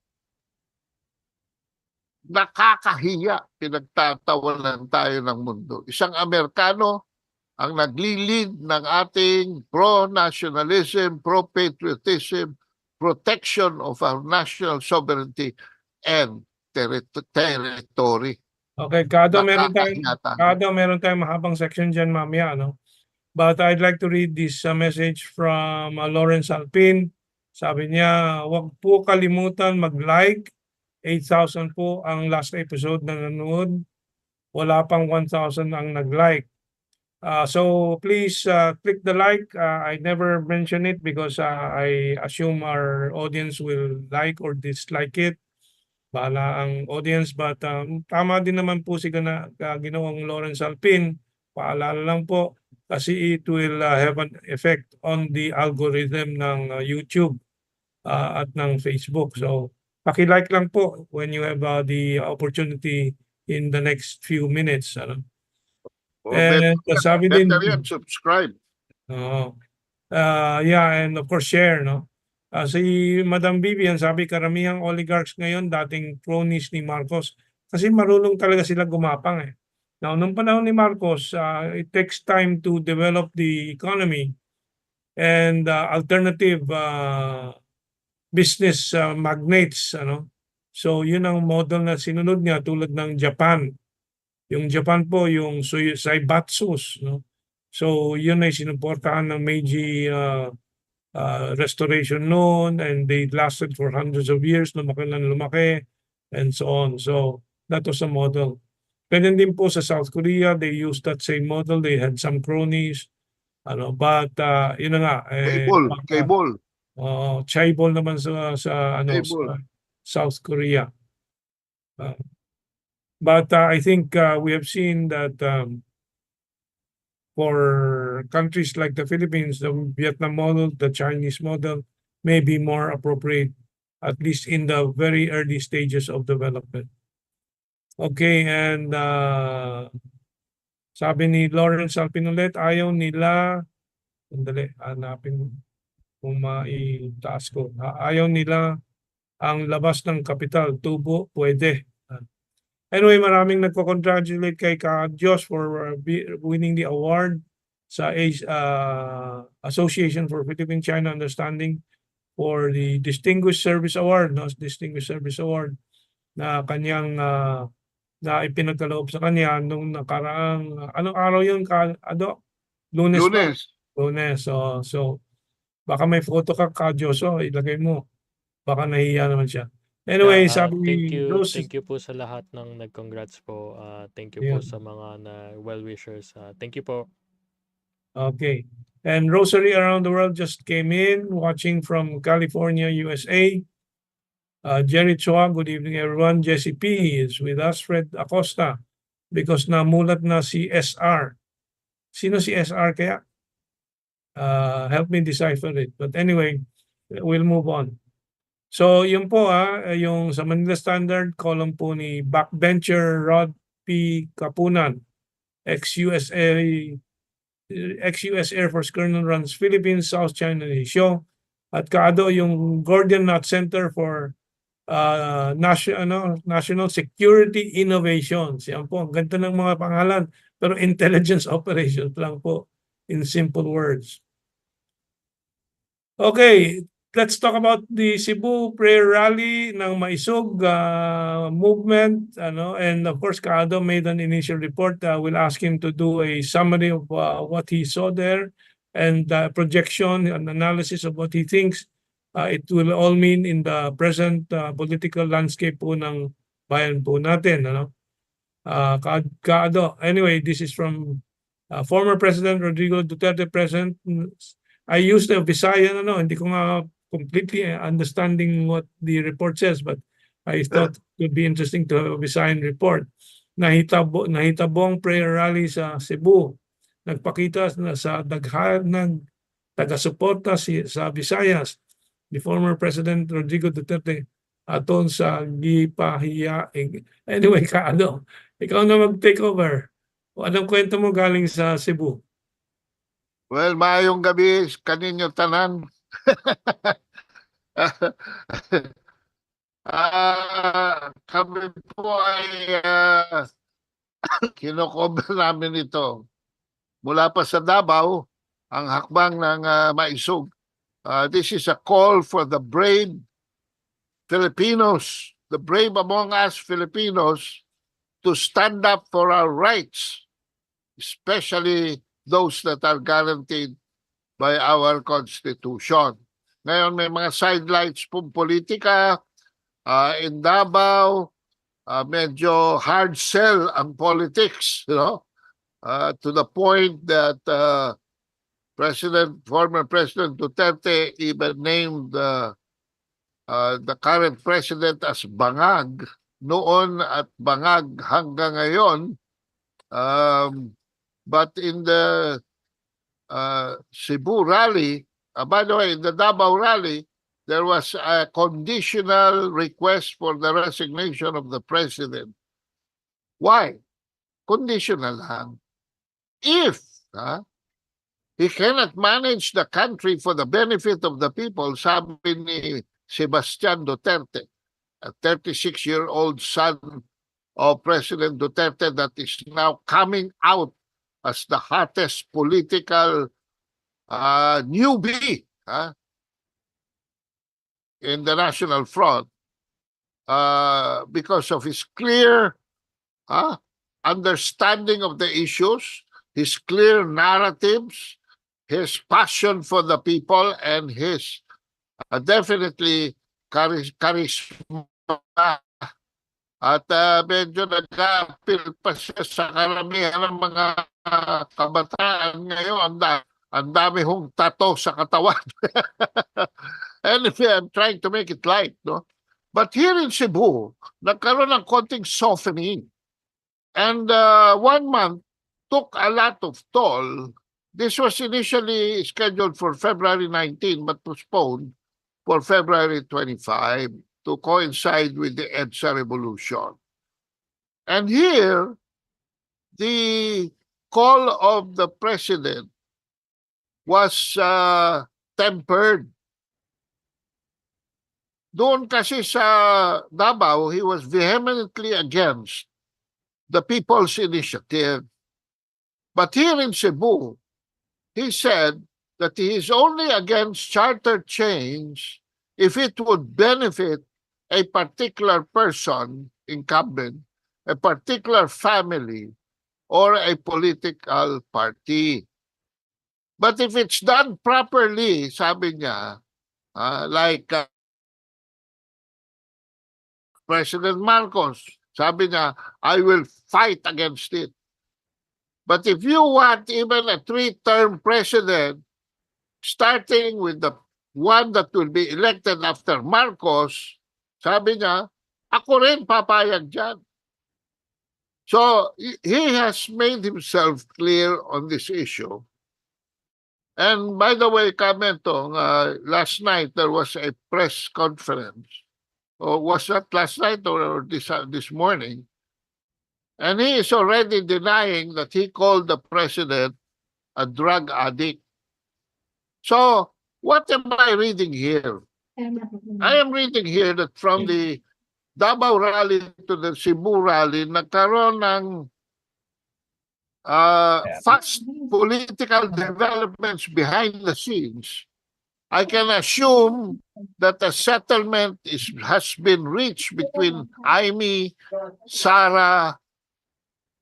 nakakahiya, pinagtatawanan tayo ng mundo. Isang Amerikano ang nagli-lead ng ating pro-nationalism, pro-patriotism, protection of our national sovereignty and territory. Okay, Nakakaingatan. Meron tayong mahabang section dyan mamaya, no? But I'd like to read this message from Lawrence Alpin. Sabi niya, huwag po kalimutan mag-like. 8,000 po ang last episode na nanood. Wala pang 1,000 ang nag-like. So please click the like. I never mention it because I assume our audience will like or dislike it. Bahala ang audience, but tama din naman po si ginawang Lawrence Alpin. Paalala lang po kasi it will have an effect on the algorithm ng YouTube at ng Facebook. So paki-like lang po when you have the opportunity in the next few minutes. Ano? O better, And sabi din, better yan, subscribe. yeah, and of course share, no? Si Madam Vivian, sabi karamihang oligarchs ngayon dating cronies ni Marcos kasi marunong talaga sila gumapang eh. Now, nung panahon ni Marcos, it takes time to develop the economy and alternative business magnates, ano? So, yun ang model na sinunod niya tulad ng Japan. Yung Japan po, yung Saibatsus, no? So, yun ay sinuportahan ng Meiji restoration noon, and they lasted for hundreds of years, lumaki ng lumaki, and so on. So, that was a model. Ganyan din po sa South Korea, they used that same model. They had some cronies, ano, but yun na nga, Cable. chaebol naman sa Cable. South Korea. But I think we have seen that for countries like the Philippines, the Vietnam model, the Chinese model may be more appropriate, at least in the very early stages of development. Okay, and sabi ni Lawrence Alpin ulit, ayaw nila, sandali, hanapin kung maitaas ko. Ayaw nila ang labas ng kapital, tubo, pwede. Anyway, maraming nagko-congratulate kay Ka-Diyos for winning the award sa Association for Philippine-China Understanding for the Distinguished Service Award, no? Distinguished Service Award na kanyang na ipinagkaloob sa kanya nung nakaraang anong araw yun? Lunes ba? Lunes. So baka may photo ka, Ka-Diyos, ilagay mo. Baka nahiya naman siya. Anyway, sabi Rose, thank you po sa lahat ng nag-congrats po. Thank you po sa mga well-wishers. Thank you po. Okay. And Rosary around the world just came in, watching from California, USA. Jerry Chua, good evening everyone. Jesse P is with us. Fred Acosta, because namulat na si SR. Sino si SR kaya? Help me decipher it. But anyway, we'll move on. So yun po yung sa Manila Standard, column po ni backbencher Rod P. Kapunan, ex-US Air Force Colonel, runs Philippines, South China Sea. At kaado yung Gordon Knott Center for National Security Innovations. Yan po, ang ganda ng mga pangalan, pero intelligence operations lang po in simple words. Okay, let's talk about the Cebu prayer rally ng Maisug movement, and of course Kaado made an initial report. We'll ask him to do a summary of what he saw there and projection and analysis of what he thinks it will all mean in the present political landscape po ng bayan po natin. Kaado. Anyway, this is from former President Rodrigo Duterte, present. I used the Visayan, hindi ko nga completely understanding what the report says, but I thought it would be interesting to have a Visayan report. Nahitabong prayer rally sa Cebu. Nagpakita na sa daghan ng taga-suporta sa Visayas. The former President Rodrigo Duterte aton sa gipahiyaing. Anyway, Kaado, ikaw na mag-take over. Anong kwento mo galing sa Cebu? Well, maayong gabi kaninyo tanan. Kami po ay kinocover namin ito. Mula pa sa Davao, ang hakbang ng Maisug. This is a call for the brave Filipinos, the brave among us Filipinos, to stand up for our rights, especially those that are guaranteed by our Constitution. Ngayon, may mga sidelights pong politika in Davao, medyo hard sell ang politics, to the point that former President Duterte even named the current president as bangag noon at bangag hanggang ngayon. But in the Cebu rally, by the way, in the Davao rally, there was a conditional request for the resignation of the president. Why? Conditional lang. If he cannot manage the country for the benefit of the people, sabi ni Sebastian Duterte, a 36-year-old son of President Duterte that is now coming out as the hottest political newbie in the National Front because of his clear understanding of the issues, his clear narratives, his passion for the people, and his definitely charisma. At medyo nag-appeal pa siya sa karamihan ng mga kabataan ngayon. Ang dami hong tato sa katawan. Anyway, I'm trying to make it light, no? But here in Cebu, nagkaroon ng konting softening. And 1 month took a lot of toll. This was initially scheduled for February 19, but postponed for February 25 to coincide with the EDSA revolution. And here, the call of the president was tempered. Doon kasi sa Davao, he was vehemently against the People's Initiative. But here in Cebu, he said that he is only against charter change if it would benefit a particular person, incumbent, a particular family, or a political party. But if it's done properly, sabi niya, like President Marcos, sabi niya, I will fight against it. But if you want even a 3-term president, starting with the one that will be elected after Marcos, sabi niya, ako rin papayag dyan. So, he has made himself clear on this issue. And by the way, Mentong, last night there was a press conference. Or was that last night or this morning? And he is already denying that he called the president a drug addict. So, what am I reading here? I am reading here that from the Davao rally to the Cebu rally, nagkaroon ng fast political developments behind the scenes. I can assume that a settlement has been reached between Amy, Sara,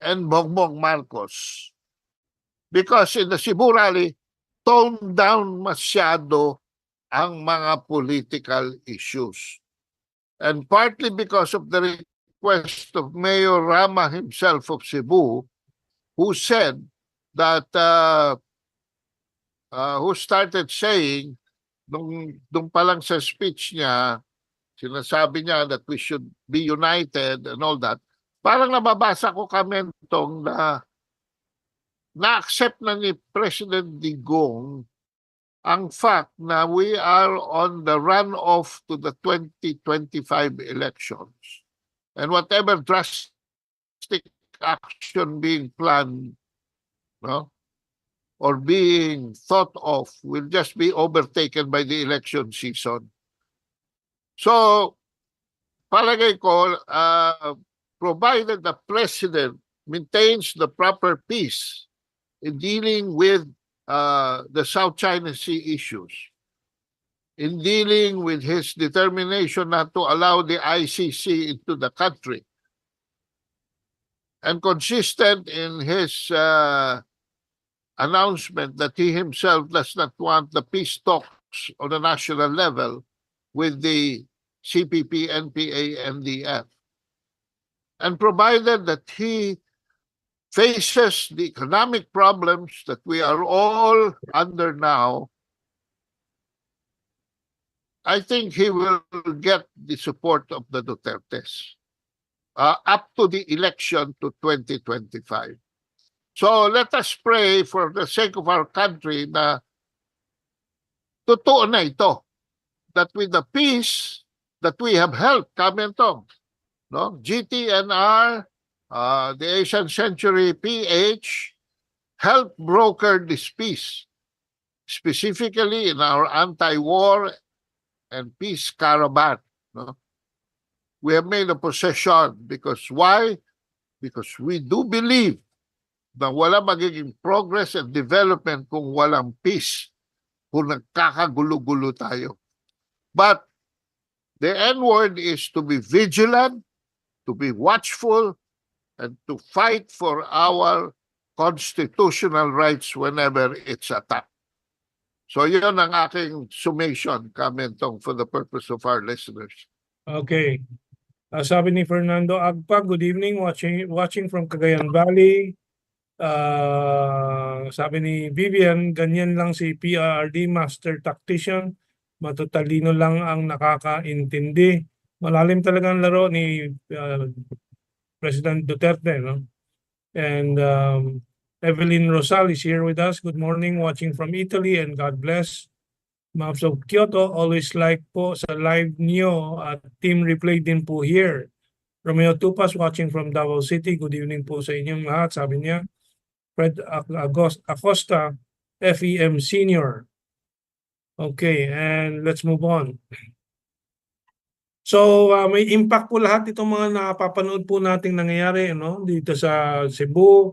and Bongbong Marcos. Because in the Cebu rally, toned down masyado ang mga political issues. And partly because of the request of Mayor Rama himself of Cebu, who said that, who started saying, nung pa lang sa speech niya, sinasabi niya that we should be united and all that, parang nababasa ko Mentong na na-accept na ni President Digong ang fact na we are on the runoff to the 2025 elections. And whatever drastic action being planned, or being thought of will just be overtaken by the election season. So, palagay ko, provided the president maintains the proper peace in dealing with the South China Sea issues, in dealing with his determination not to allow the ICC into the country, and consistent in his announcement that he himself does not want the peace talks on a national level with the CPP, NPA, NDF. And provided that he faces the economic problems that we are all under now, I think he will get the support of the Dutertes up to the election to 2025. So let us pray for the sake of our country na totoo na ito, that with the peace that we have helped Mentong, no? GTNR, the Asian Century PH, helped broker this peace, specifically in our anti-war and peace caravan. No? We have made a possession because why? Because we do believe na wala magiging progress and development kung walang peace, kung nagkakagulo-gulo tayo. But the N word is to be vigilant, to be watchful, and to fight for our constitutional rights whenever it's attacked. So yun ang aking summation, Mentong, for the purpose of our listeners. Okay. Sabi ni Fernando Agpag, good evening, watching from Cagayan Valley. Sabi ni BBM, ganyan lang si PRRD, master tactician, matutalino lang ang nakakaintindi. Malalim talaga ang laro ni President Duterte, no? And Evelyn Rosal is here with us. Good morning, watching from Italy, and God bless. Maps of Kyoto, always like po sa live niyo at team replay din po here. Romeo Tupas watching from Davao City. Good evening po sa inyong lahat, sabi niya. Fred Acosta, FEM Senior. Okay, and let's move on. So may impact po lahat itong mga napapanood po nating nangyayari, no? Dito sa Cebu,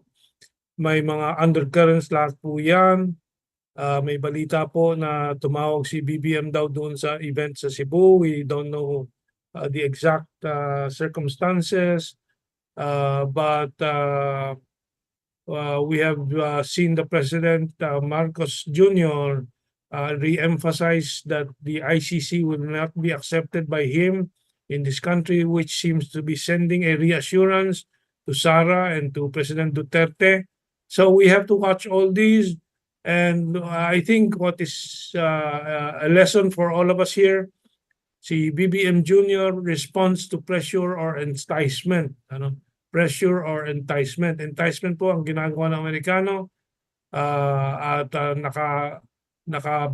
may mga undercurrents lahat po yan. May balita po na tumawag si BBM daw doon sa event sa Cebu. We don't know the exact circumstances, but we have seen the President Marcos Jr. Re-emphasize that the ICC will not be accepted by him in this country, which seems to be sending a reassurance to Sara and to President Duterte. So we have to watch all these. And I think what is a lesson for all of us here, si BBM Jr. responds to pressure or enticement. Pressure or enticement. Enticement po ang ginagawa ng Amerikano at naka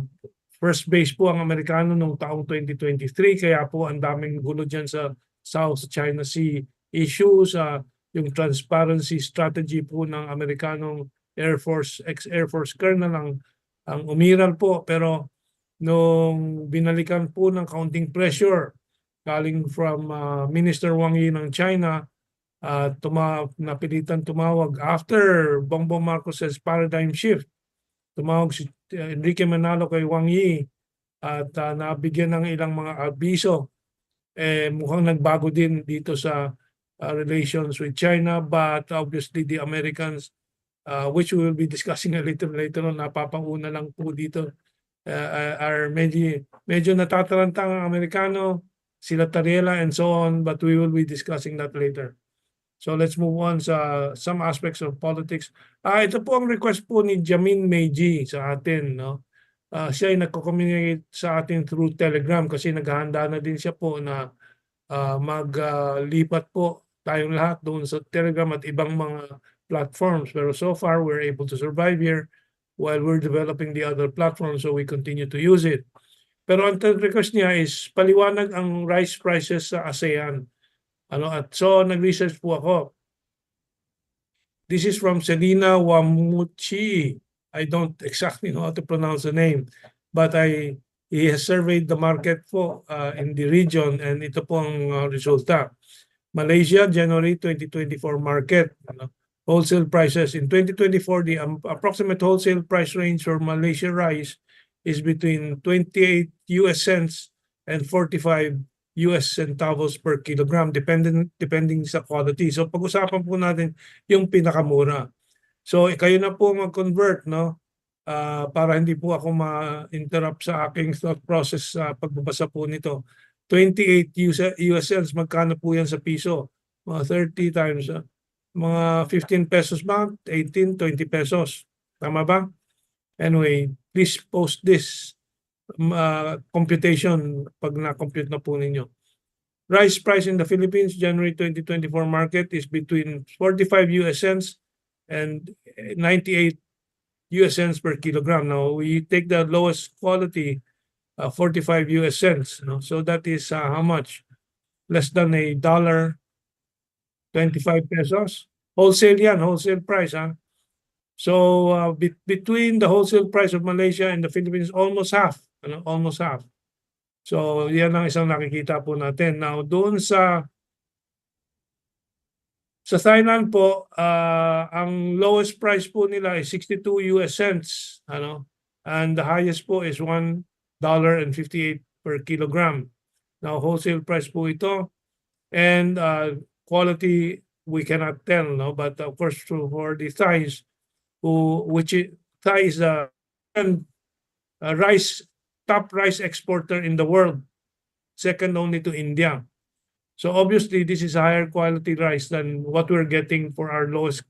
first base po ang Amerikano noong taong 2023. Kaya po ang daming gulo dyan sa South China Sea issues, yung transparency strategy po ng Amerikanong Air Force, ex-Air Force Colonel ang umiral po. Pero nung binalikan po ng counting pressure galing from Minister Wang Yi ng China, napilitan tumawag after Bongbong Marcos's paradigm shift. Tumawag si Enrique Manalo kay Wang Yi at nabigyan ng ilang mga abiso. Mukhang nagbago din dito sa relations with China, but obviously the Americans, which we will be discussing a little later on, napapauna lang po dito, are medyo natataranta ang Amerikano, sila Tariela and so on, but we will be discussing that later. So let's move on sa some aspects of politics. Ito po ang request po ni Jamin Meiji sa atin, no? Siya ay nagko-communicate sa atin through Telegram kasi naghahanda na din siya po na maglipat po tayong lahat doon sa Telegram at ibang mga platforms. Pero so far, we're able to survive here while we're developing the other platforms, so we continue to use it. Pero ang request niya is paliwanag ang rice prices sa ASEAN. At so nag-research po ako. This is from Selina Wamuchi. I don't exactly know how to pronounce the name, but he has surveyed the market po in the region, and ito po ang resulta. Malaysia, January 2024 market. Wholesale prices in 2024, the approximate wholesale price range for Malaysia rice is between 28 US cents and 45 US centavos per kilogram depending sa quality. So pag-usapan po natin yung pinakamura. So kayo na po mag-convert, no? Para hindi po ako ma-interrupt sa aking thought process sa pagbabasa po nito. 28 US cents, magkano po yan sa piso? Mga 30 times, mga 15 pesos ba? 18, 20 pesos. Tama ba? Anyway, please post this computation pag na-compute na po ninyo. Rice price in the Philippines, January 2024 market is between 45 US cents and 98 US cents per kilogram. Now, we take the lowest quality, 45 US cents. No? So that is how much? Less than $1, 25 pesos. Wholesale yan, wholesale price. So between the wholesale price of Malaysia and the Philippines, almost half. Almost half. So yan ang isang nakikita po natin. Now doon sa Thailand po, ang lowest price po nila is 62 US cents. And the highest po is $1.58 per kilogram. Now, wholesale price po ito. And quality, we cannot tell, no? But of course, for the Thais, Thai is the top rice exporter in the world, second only to India. So obviously, this is higher quality rice than what we're getting for our lowest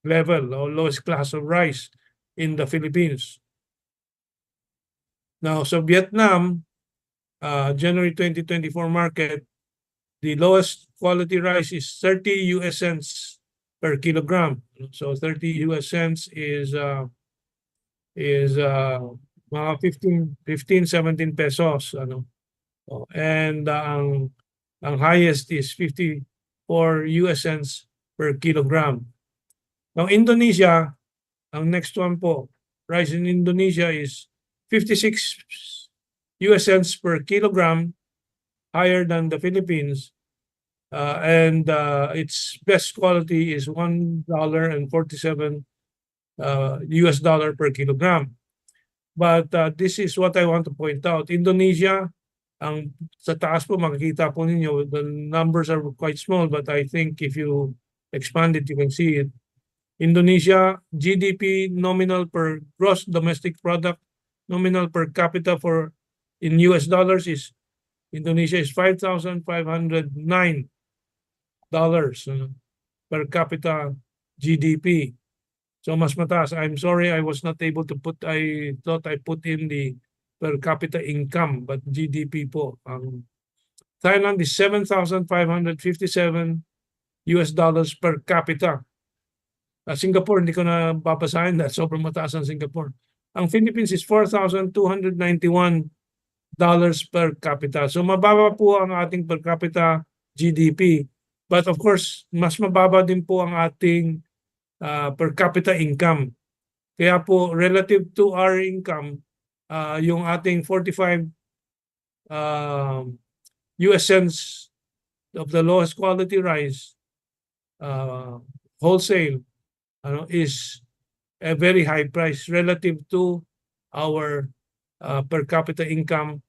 level or lowest class of rice in the Philippines. Now, so Vietnam, January 2024 market, the lowest quality rice is 30 US cents per kilogram. So 30 US cents is mga 15, 17 pesos. And ang highest is 54 US cents per kilogram. Now, Indonesia, ang next one po, rice in Indonesia is 56 US cents per kilogram, higher than the Philippines. And its best quality is $1.47 US dollar per kilogram. But this is what I want to point out. Indonesia, sa taas po makikita po ninyo, the numbers are quite small, but I think if you expand it, you can see it. Indonesia, GDP nominal per gross domestic product, nominal per capita in US dollars is, Indonesia is $5,509 per capita GDP. So mas mataas. I'm sorry I was not able to I thought I put in the per capita income, but GDP po. Thailand is 7,557 US dollars per capita. Singapore, hindi ko na babasahin dahil sobrang mataas ang Singapore. Ang Philippines is 4,291 dollars per capita. So mababa po ang ating per capita GDP. But of course, mas mababa din po ang ating per capita income. Kaya po, relative to our income, yung ating 45 US cents of the lowest quality rice wholesale is a very high price relative to our per capita income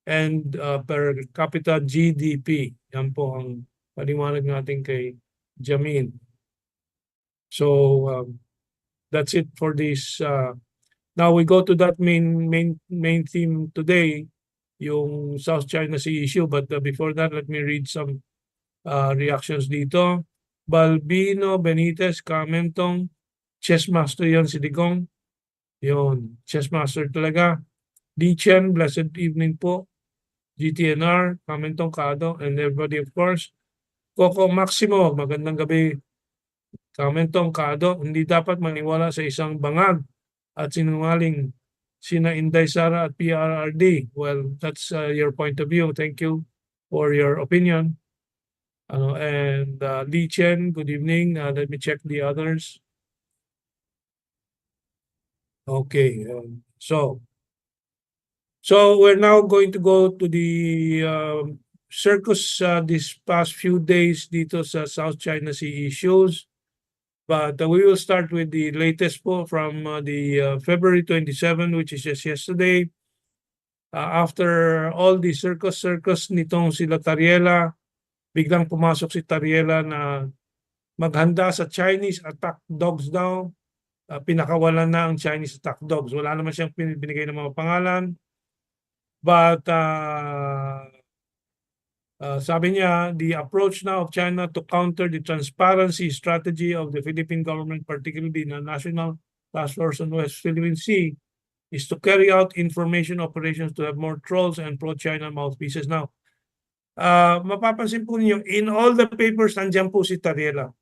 and per capita GDP. Yan po ang paliwanag natin kay Jamin. So that's it for this. Now we go to that main theme today, yung South China Sea issue. But before that, let me read some reactions dito. Balbino Benitez, Mentong, chess master yan si Digong. Yun, chess master talaga. Di Chen, blessed evening po. GTNR, Mentong, Kado, and everybody of course. Coco Maximo, magandang gabi. Mentong, Kado, hindi dapat maniwala sa isang bangag at sinungaling sina Inday Sara at PRRD. Well, that's your point of view. Thank you for your opinion. And Li Chen, good evening. Let me check the others. Okay, so we're now going to go to the circus this past few days dito sa South China Sea issues. But we will start with the latest po from the February 27, which is just yesterday. After all the circus nitong sila Tariela, biglang pumasok si Tariela na maghanda sa Chinese attack dogs daw. Pinakawalan na ang Chinese attack dogs. Wala naman siyang binigay ng mga pangalan. But sabi niya, the approach now of China to counter the transparency strategy of the Philippine government, particularly the National Task Force on West Philippine Sea, is to carry out information operations to have more trolls and pro-China mouthpieces. Now, mapapansin po niyo, in all the papers, nandiyan po si Tariela.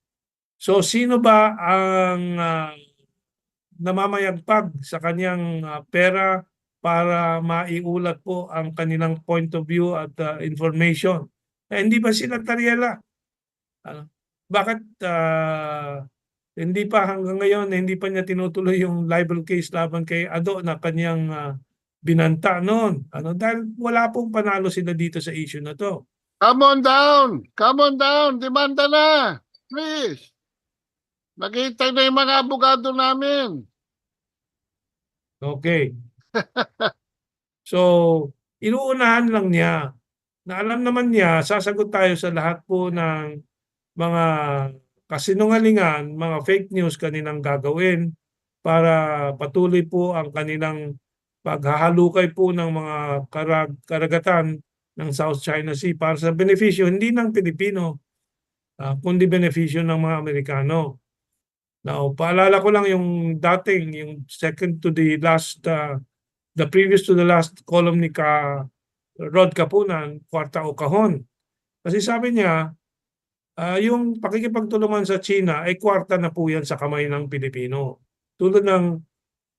So, sino ba ang namamayagpag sa kanyang pera para maiulat po ang kanilang point of view at information? Hindi ba sila Tariela? Bakit hindi pa hanggang ngayon, hindi pa niya tinutuloy yung libel case laban kay Ado na kanyang binanta noon? Dahil wala pong panalo sila dito sa issue na to. Come on down! Come on down! Demanda na! Please! Nakita na yung mga abogado namin. Okay. So, inuunahan lang niya na alam naman niya, sasagot tayo sa lahat po ng mga kasinungalingan, mga fake news kanilang gagawin para patuloy po ang kanilang paghahalukay po ng mga karagatan ng South China Sea para sa benepisyo hindi ng Pilipino, kundi benepisyo ng mga Amerikano. Now, paalala ko lang yung dating, yung second to the last, the previous to the last column ni Rod Kapunan, kwarta o kahon. Kasi sabi niya, yung pakikipagtulungan sa China ay kwarta na po yan sa kamay ng Pilipino. Tulad ng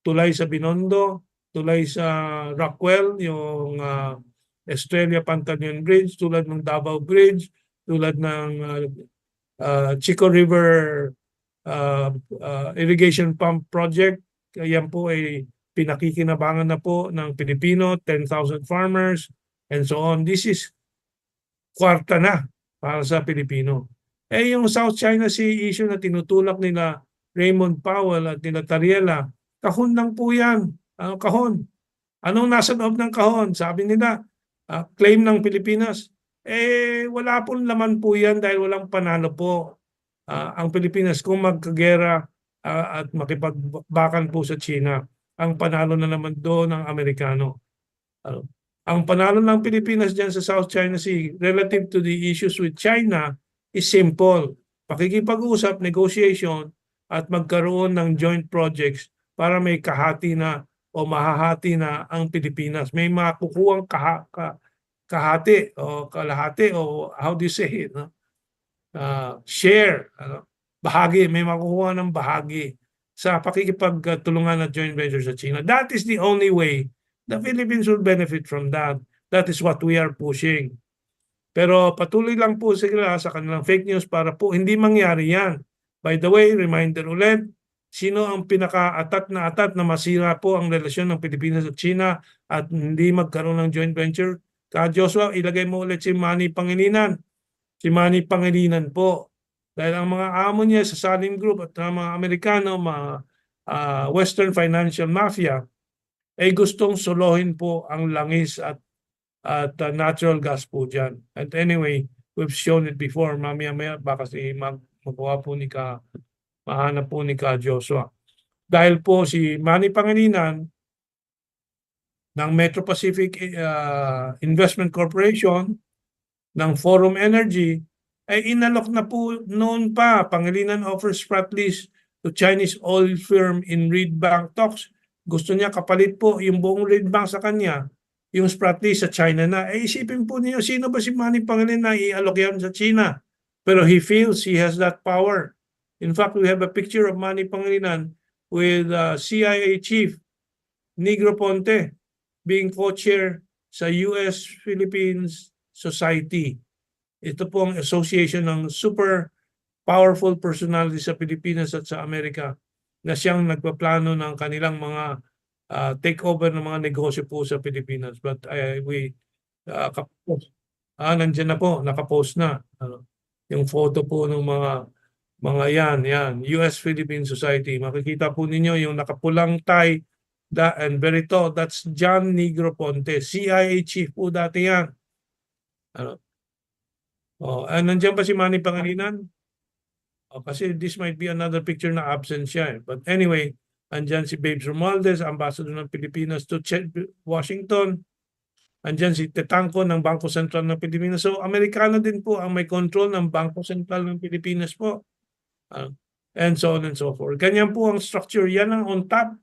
tulay sa Binondo, tulay sa Rockwell, yung Estrella Pantanian Bridge, tulad ng Davao Bridge, tulad ng Chico River irrigation pump project. Yan po ay pinakikinabangan na po ng Pilipino, 10,000 farmers, and so on. This is kwarta na para sa Pilipino. Yung South China Sea issue na tinutulak nila Raymond Powell at nila Tariela, kahon lang po yan. Kahon. Anong nasa loob ng kahon? Sabi nila, claim ng Pilipinas. Wala pong laman po yan dahil walang panalo po ang Pilipinas kung magkagera at makipagbakan po sa China. Ang panalo na naman doon ng Amerikano. Ang panalo ng Pilipinas dyan sa South China Sea relative to the issues with China is simple. Pakikipag-usap, negotiation, at magkaroon ng joint projects para may kahati na o mahahati na ang Pilipinas. May makukuhang kahati o kalahati o how do you say it? Share. Bahagi. May makukuha ng bahagi sa pakikipagtulungan at joint venture sa China. That is the only way the Philippines will benefit from that. That is what we are pushing. Pero patuloy lang po sila sa kanilang fake news para po hindi mangyari yan. By the way, reminder ulit, sino ang pinaka-atat na masira po ang relasyon ng Pilipinas at China at hindi magkaroon ng joint venture? Joshua, ilagay mo ulit si Manny Pangilinan. Si Manny Pangilinan po. Dahil ang mga amo niya sa Salim Group at mga Amerikano, mga Western Financial Mafia, ay gustong solohin po ang langis at natural gas po dyan. And anyway, we've shown it before. Mamaya-maya baka magawa po mahanap po ni Joshua. Dahil po si Manny Pangilinan ng Metro Pacific Investment Corporation, ng Forum Energy, ay inalok na po noon pa. Pangilinan offers spot lease to Chinese oil firm in Reed Bank talks. Gusto niya kapalit po yung buong Reed Bank sa kanya, yung spot lease sa China na. Isipin po niyo, sino ba si Manny Pangilinan na ialok yan sa China? Pero he feels he has that power. In fact, we have a picture of Manny Pangilinan with CIA Chief Negro Ponte being co-chair sa US-Philippines Society. Ito po ang association ng super powerful personality sa Pilipinas at sa Amerika na siyang nagpaplano ng kanilang mga takeover ng mga negosyo po sa Pilipinas. But nandiyan na po, nakapost na. Yung photo po ng mga yan, US-Philippine Society. Makikita po ninyo yung nakapulang tie and Berito, that's John Negroponte. CIA chief po dati yan. Ano? Nandiyan ba si Manny Pangilinan? Kasi this might be another picture na absent siya. But anyway, andyan si Babes Romualdez, ambassador ng Pilipinas to Washington. Andyan si Tetangco ng Bangko Sentral ng Pilipinas. So, Amerikano din po ang may control ng Bangko Sentral ng Pilipinas po. And so on and so forth. Ganyan po ang structure. Yan ang on top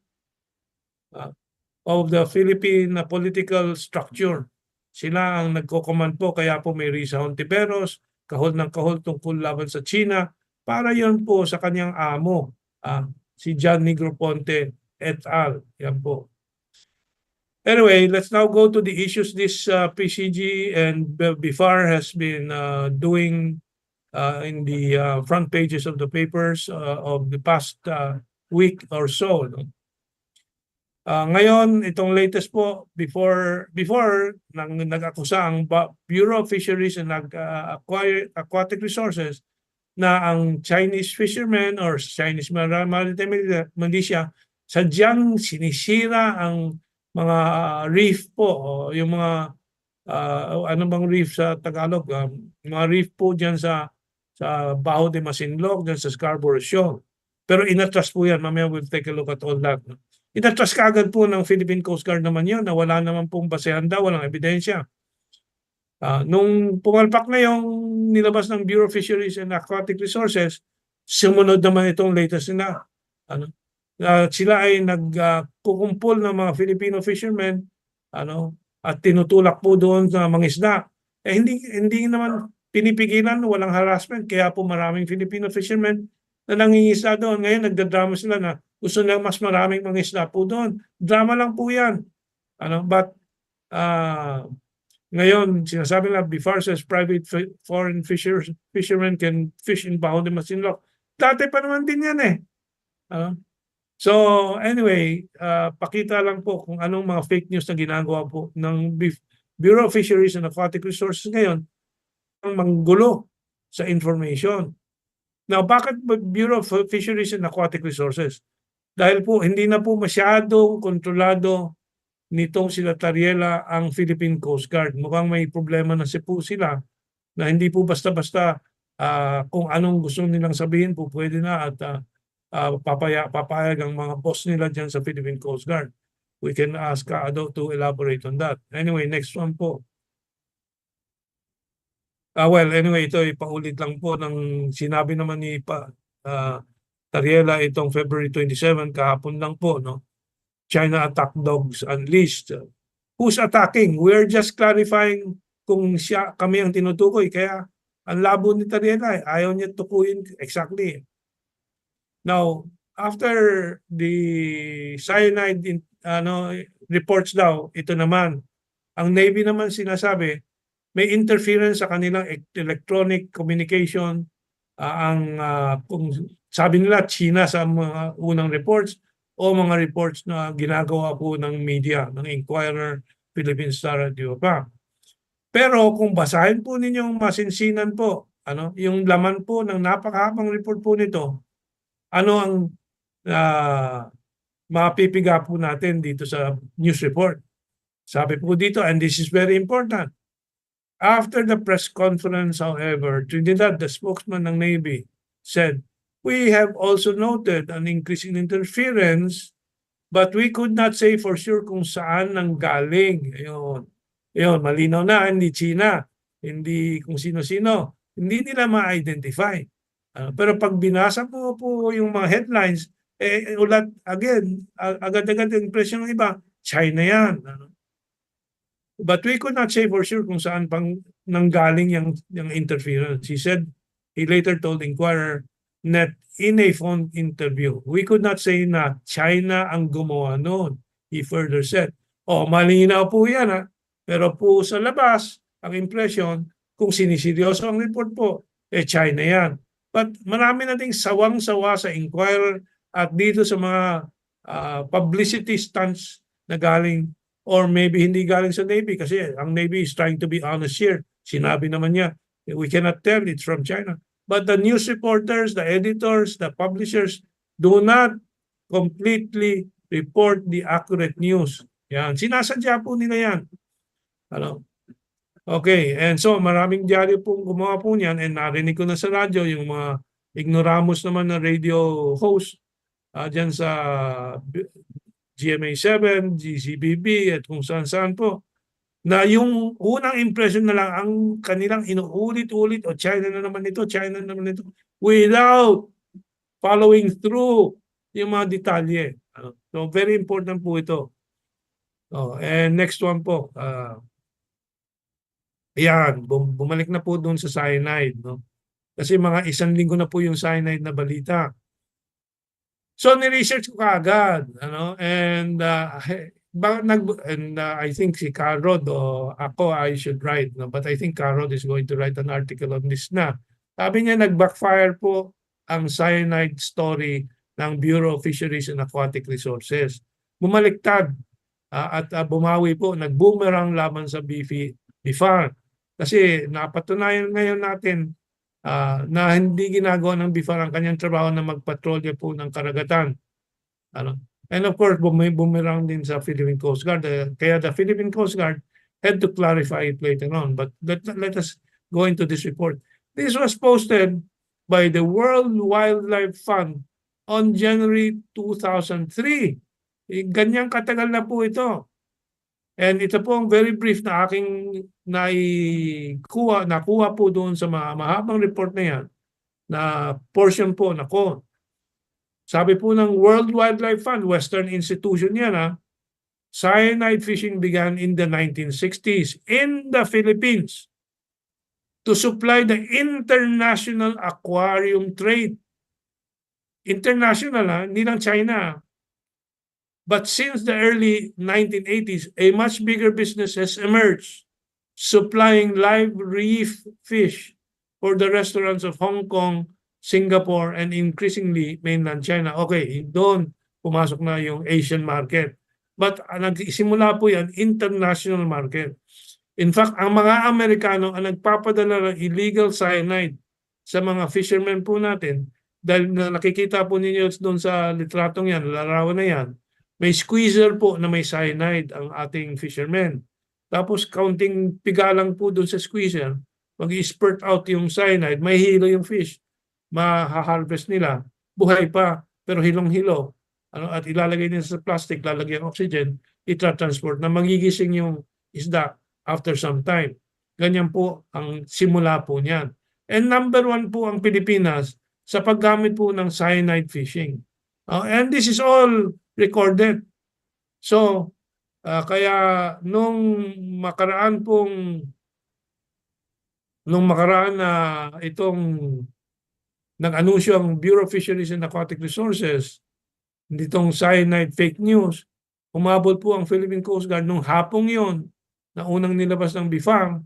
of the Philippine political structure. Sila ang nagko-command po, kaya po may Risa Hontiveros, kahol ng kahol tungkol laban sa China, para yon po sa kanyang amo, si John Negroponte et al. Yan po. Anyway, let's now go to the issues this PCG and BIFAR has been doing in the front pages of the papers of the past week or so. No? Ngayon, itong latest po, before nag-akusa ang Bureau of Fisheries and Aquatic Resources na ang Chinese fishermen or Chinese Maritime Militia sadyang sinisira ang mga reef po, o yung mga ano bang reef sa Tagalog, mga reef po dyan sa Baho de Masinloc, dyan sa Scarborough Shoal. Pero inatras po yan, mamaya we'll take a look at all that. No? Inatras kaagad po ng Philippine Coast Guard naman yun na wala naman pong basehan daw, walang ebidensya. Nung pumalpak na yung nilabas ng Bureau of Fisheries and Aquatic Resources, sumunod naman itong latest na sila ay nagkukumpol ng mga Filipino fishermen at tinutulak po doon sa mga isda. Hindi naman pinipigilan, walang harassment, kaya po maraming Filipino fishermen na nangingisda doon. Ngayon nagdadrama sila na gusto nilang mas maraming mga isda po doon. Drama lang po yan. But ngayon, sinasabi na BIFAR says private foreign fishermen can fish in Baho de Masinloc. Dati pa naman din yan eh. So anyway, pakita lang po kung anong mga fake news na ginagawa po ng Bureau of Fisheries and Aquatic Resources ngayon ang manggulo sa information. Now, bakit Bureau of Fisheries and Aquatic Resources? Dahil po hindi na po masyadong kontrolado nitong sila Tariela ang Philippine Coast Guard. Mukhang may problema na po sila na hindi po basta-basta kung anong gusto nilang sabihin po pwede na at papayag ang mga boss nila dyan sa Philippine Coast Guard. We can ask Ado to elaborate on that. Anyway, next one po. Well, anyway, ito ipaulit lang po ng sinabi naman ni Tariela itong February 27, kahapon lang po, no? China attack dogs unleashed. Who's attacking? We're just clarifying kung kami ang tinutukoy. Kaya ang labo ni Tariela, ayaw niya tukuyin exactly. Now, after the cyanide reports daw, ito naman, ang Navy naman sinasabi, may interference sa kanilang electronic communication. Kung sabi nila, China sa mga unang reports o mga reports na ginagawa po ng media, ng Inquirer, Philippine Star at pa. Pero kung basahin po ninyong masinsinan po, yung laman po ng napakahabang report po nito, ano ang mapipiga po natin dito sa news report. Sabi po dito, and this is very important, after the press conference, however, Trinidad, the spokesman ng Navy, said, we have also noted an increase in interference, but we could not say for sure kung saan nanggaling. Ayun, malinaw na, hindi China, hindi kung sino-sino, hindi nila ma-identify. Pero pag binasa po yung mga headlines, ulat again, agad-agad yung impression ng iba, China yan. But we could not say for sure kung saan pang nanggaling yung interference. He later told Inquirer that in a phone interview, we could not say na China ang gumawa noon. He further said, malinaw po yan pero po sa labas, ang impression, kung siniseryoso ang report po, China yan. But marami nating sawang-sawa sa Inquirer at dito sa mga publicity stunts na galing or maybe hindi galing sa Navy kasi ang Navy is trying to be honest here. Sinabi naman niya, we cannot tell it's from China. But the news reporters, the editors, the publishers do not completely report the accurate news. Yan, sinasadya po nila yan. Ano? Okay, and so maraming diaryo pong gumawa po niyan, and narinig ko na sa radyo yung mga ignoramus naman na radio host dyan sa GMA7, GCBB at kung saan-saan po, na yung unang impression na lang ang kanilang inuulit-ulit, o China na naman ito, China na naman ito, without following through yung mga detalye. So very important po ito. And next one po, ayan, bumalik na po doon sa cyanide. No? Kasi mga 1 linggo na po yung cyanide na balita. So ni-research ko kaagad, and I think si Carrod o ako, I should write, no? But I think Carrod is going to write an article on this na. Sabi niya, nag-backfire po ang cyanide story ng Bureau of Fisheries and Aquatic Resources. Bumaliktad at bumawi po, nag-boomerang laban sa BFAR. Kasi napatunayan ngayon natin na hindi ginagawa ng BFAR ang kanyang trabaho na magpatrolya po ng karagatan. And of course, bumerang din sa Philippine Coast Guard. Kaya the Philippine Coast Guard had to clarify it later on. But let us go into this report. This was posted by the World Wildlife Fund on January 2003. Ganyang katagal na po ito. And ito po ang very brief na aking nakuha po doon sa mahabang report na yan, na portion po, sabi po ng World Wildlife Fund, Western institution yan, cyanide fishing began in the 1960s in the Philippines to supply the international aquarium trade. International, hindi lang China. But since the early 1980s, a much bigger business has emerged, supplying live reef fish for the restaurants of Hong Kong, Singapore, and increasingly mainland China. Okay, doon pumasok na yung Asian market. But nagsimula po yan, international market. In fact, ang mga Amerikano ang nagpapadala ng illegal cyanide sa mga fishermen po natin, dahil nakikita po ninyo doon sa litratong yan, larawan na yan, may squeezer po na may cyanide ang ating fishermen. Tapos counting piga lang po doon sa squeezer, mag-spurt out yung cyanide, may hilo yung fish. Maha-harvest nila, buhay pa, pero hilong-hilo. At ilalagay nila sa plastic, lalagyan oxygen, itra-transport na magigising yung isda after some time. Ganyan po ang simula po niyan. And number 1 po ang Pilipinas sa paggamit po ng cyanide fishing. And this is all recorded. So, kaya nung makaraan na itong nag-anunsyo ang Bureau of Fisheries and Aquatic Resources, nitong cyanide fake news, umabot po ang Philippine Coast Guard nung hapong yon na unang nilabas ng BFAR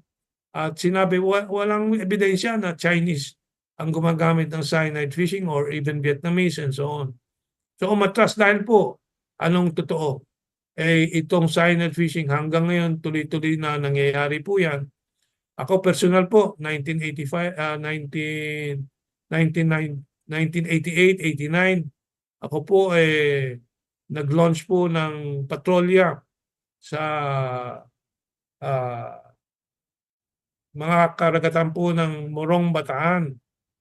at sinabi walang ebidensya na Chinese ang gumagamit ng cyanide fishing or even Vietnamese and so on. So umatras dahil po anong totoo. Itong cyanide fishing hanggang ngayon tuloy-tuloy na nangyayari po yan. Ako personal po, 1988, 89, ako po nag-launch po ng patrolya sa mga karagatan po ng Morong Bataan.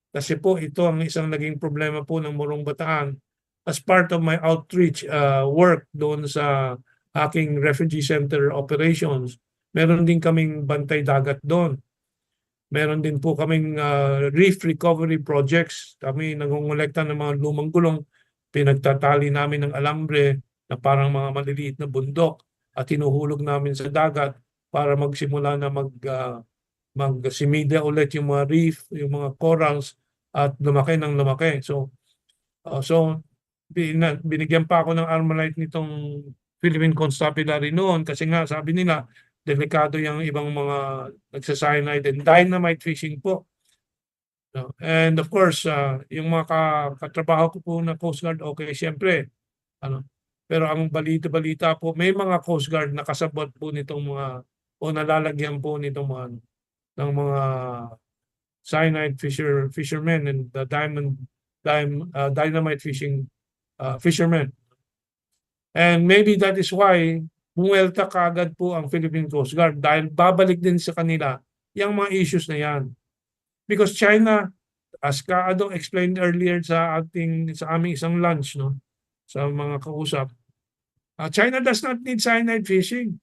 Kasi po ito ang isang naging problema po ng Morong Bataan as part of my outreach work doon sa aking refugee center operations. Meron din kaming bantay dagat doon. Meron din po kaming reef recovery projects. Kami nangongolekta ng mga lumang gulong. Pinagtatali namin ng alambre na parang mga maliliit na bundok at hinuhulog namin sa dagat para magsimula na magsimida ulit yung mga reef, yung mga corals at lumaki ng lumaki. So binigyan pa ako ng Armalite nitong Philippine Constabulary noon kasi nga sabi nila delikado yung ibang mga nagsa-cyanide and dynamite fishing po. And of course, yung mga katrabaho ko po na Coast Guard, okay, siyempre. Pero ang balita-balita po, may mga Coast Guard na kasabot po nitong mga o nalalagyan po nitong mga ng mga cyanide fishermen and the dynamite fishing fishermen. And maybe that is why bumuelta kaagad po ang Philippine Coast Guard dahil babalik din sa kanila yung mga issues na yan. Because China, as Kaado explained earlier sa aming isang lunch, no, sa mga kausap, China does not need cyanide fishing.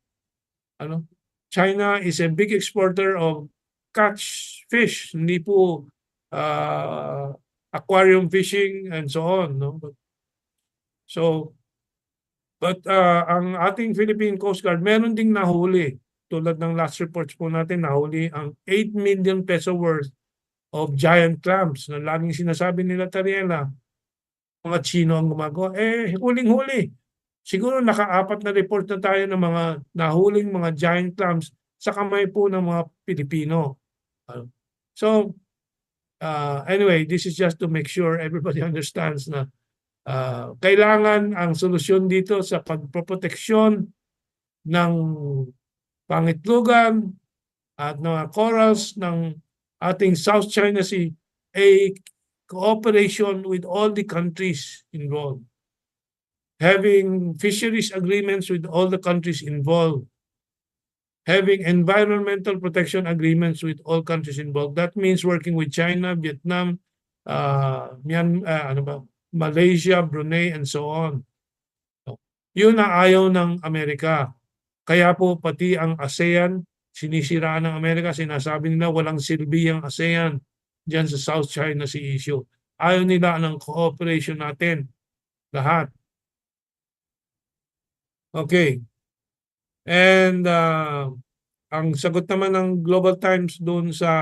China is a big exporter of catch fish, hindi po aquarium fishing and so on, no. But ang ating Philippine Coast Guard meron ding nahuli. Tulad ng last reports po natin, nahuli ang 8 million peso worth of giant clams na laging sinasabi nila, Tariela, mga Chino ang gumagawa. Huling-huli. Siguro naka-4 na report na tayo ng mga nahuling mga giant clams sa kamay po ng mga Pilipino. So, anyway, this is just to make sure everybody understands na kailangan ang solusyon dito sa pagproteksyon ng pangitlugan at mga corals ng ating South China Sea a cooperation with all the countries involved. Having fisheries agreements with all the countries involved. Having environmental protection agreements with all countries involved. That means working with China, Vietnam, Malaysia, Brunei, and so on. Yun ang ayaw ng Amerika. Kaya po pati ang ASEAN, sinisiraan ng Amerika, sinasabi nila walang silbi ang ASEAN dyan sa South China Sea issue. Ayaw nila ng cooperation natin. Lahat. Okay. And ang sagot naman ng Global Times doon sa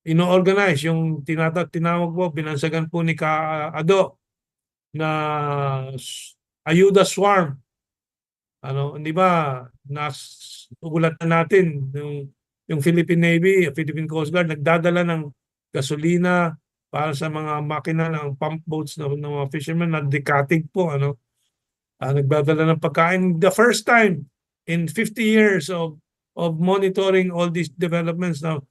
ino-organize, yung tinawag po, binansagan po ni Kaado na Ayuda-swarm. Di ba, ulat na natin yung Philippine Navy, Philippine Coast Guard, nagdadala ng gasolina para sa mga makina ng pump boats ng mga fishermen na dekatig po. Nagdadala ng pagkain. The first time in 50 years of monitoring all these developments na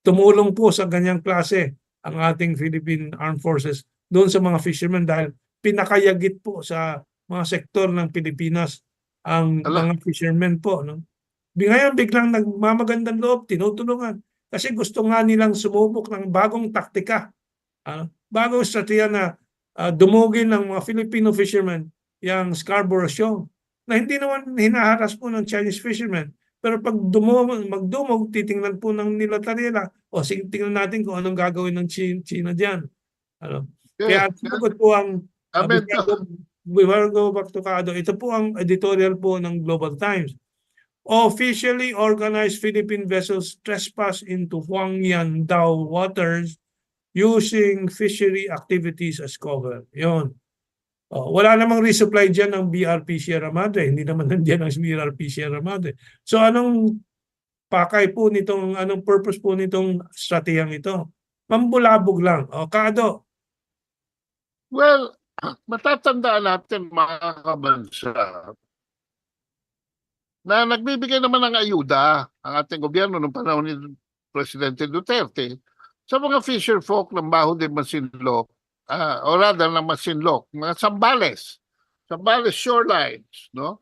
tumulong po sa ganyang klase ang ating Philippine Armed Forces doon sa mga fishermen dahil pinakayagit po sa mga sektor ng Pilipinas ang mga fishermen po. Ngayon biglang nagmamagandang loob, tinutulungan. Kasi gusto nga nilang sumubok ng bagong taktika. Bagong strategiya na dumugin ng mga Filipino fishermen yung Scarborough Shoal na hindi naman hinaharas po ng Chinese fishermen. Pero pag magdumog, titingnan po ng nila Tariela, sige, tingnan natin kung anong gagawin ng China dyan. Kaya sagot po ang we will go back to Kaado. Ito po ang editorial po ng Global Times. Officially organized Philippine vessels trespass into Huangyan Dao waters using fishery activities as cover. Yun. Wala namang resupply dyan ng BRP Sierra Madre. Hindi naman nandiyan ang BRP Sierra Madre. So anong pakay po nitong, anong purpose po nitong stratehiyang ito? Mambulabog lang. Kaado. Well, matatandaan natin mga kabansa na nagbibigay naman ng ayuda ang ating gobyerno noong panahon ni Presidente Duterte sa mga fisher folk ng Baho de Masinloc, o rather ng Masinloc, mga Sambales shorelines, no?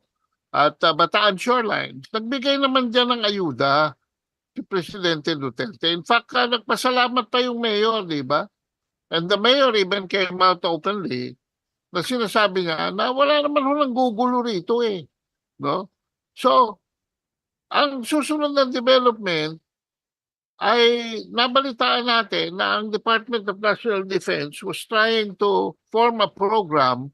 At Bataan shorelines. Nagbigay naman dyan ng ayuda si Presidente Duterte. In fact, nagpasalamat pa yung mayor, di ba? And the mayor even came out openly na sinasabi nga na wala naman hulang gugulo rito no? So, ang susunod na development ay nabalitaan natin na ang Department of National Defense was trying to form a program.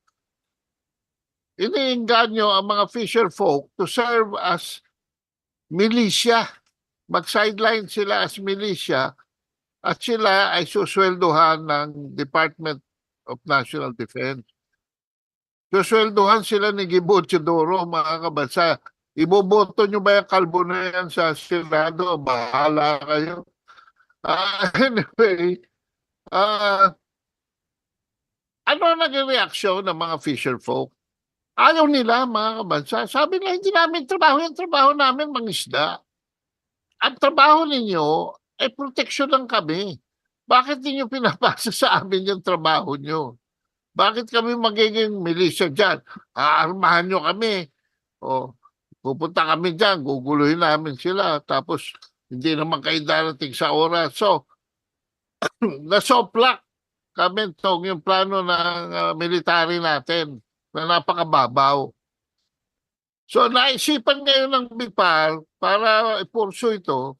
Iniinganyo ang mga fisher folk to serve as militia. Mag-sideline sila as militia at sila ay susweldohan ng Department of National Defense. Susweldohan sila ni Gibo Chodoro, mga kabansa. Iboboto nyo ba yung kalbo na yan sa Senado? Bahala kayo. Anyway, ano naging reaksyon ng mga fisher folk? Ayaw nila, mga kabansa. Sabi nila, hindi namin trabaho yung trabaho namin, mangisda. Ang trabaho ninyo, proteksyon lang kami. Bakit ninyo pinapasa sa amin yung trabaho nyo? Bakit kami magiging milisya dyan? Aarmahan nyo kami. O, pupunta kami dyan, guguluhin namin sila. Tapos, hindi naman kayo darating sa oras. So, nasoplak kami itong yung plano ng military natin na napakababaw. So, naisipan ngayon ng BIPAR para ipurso ito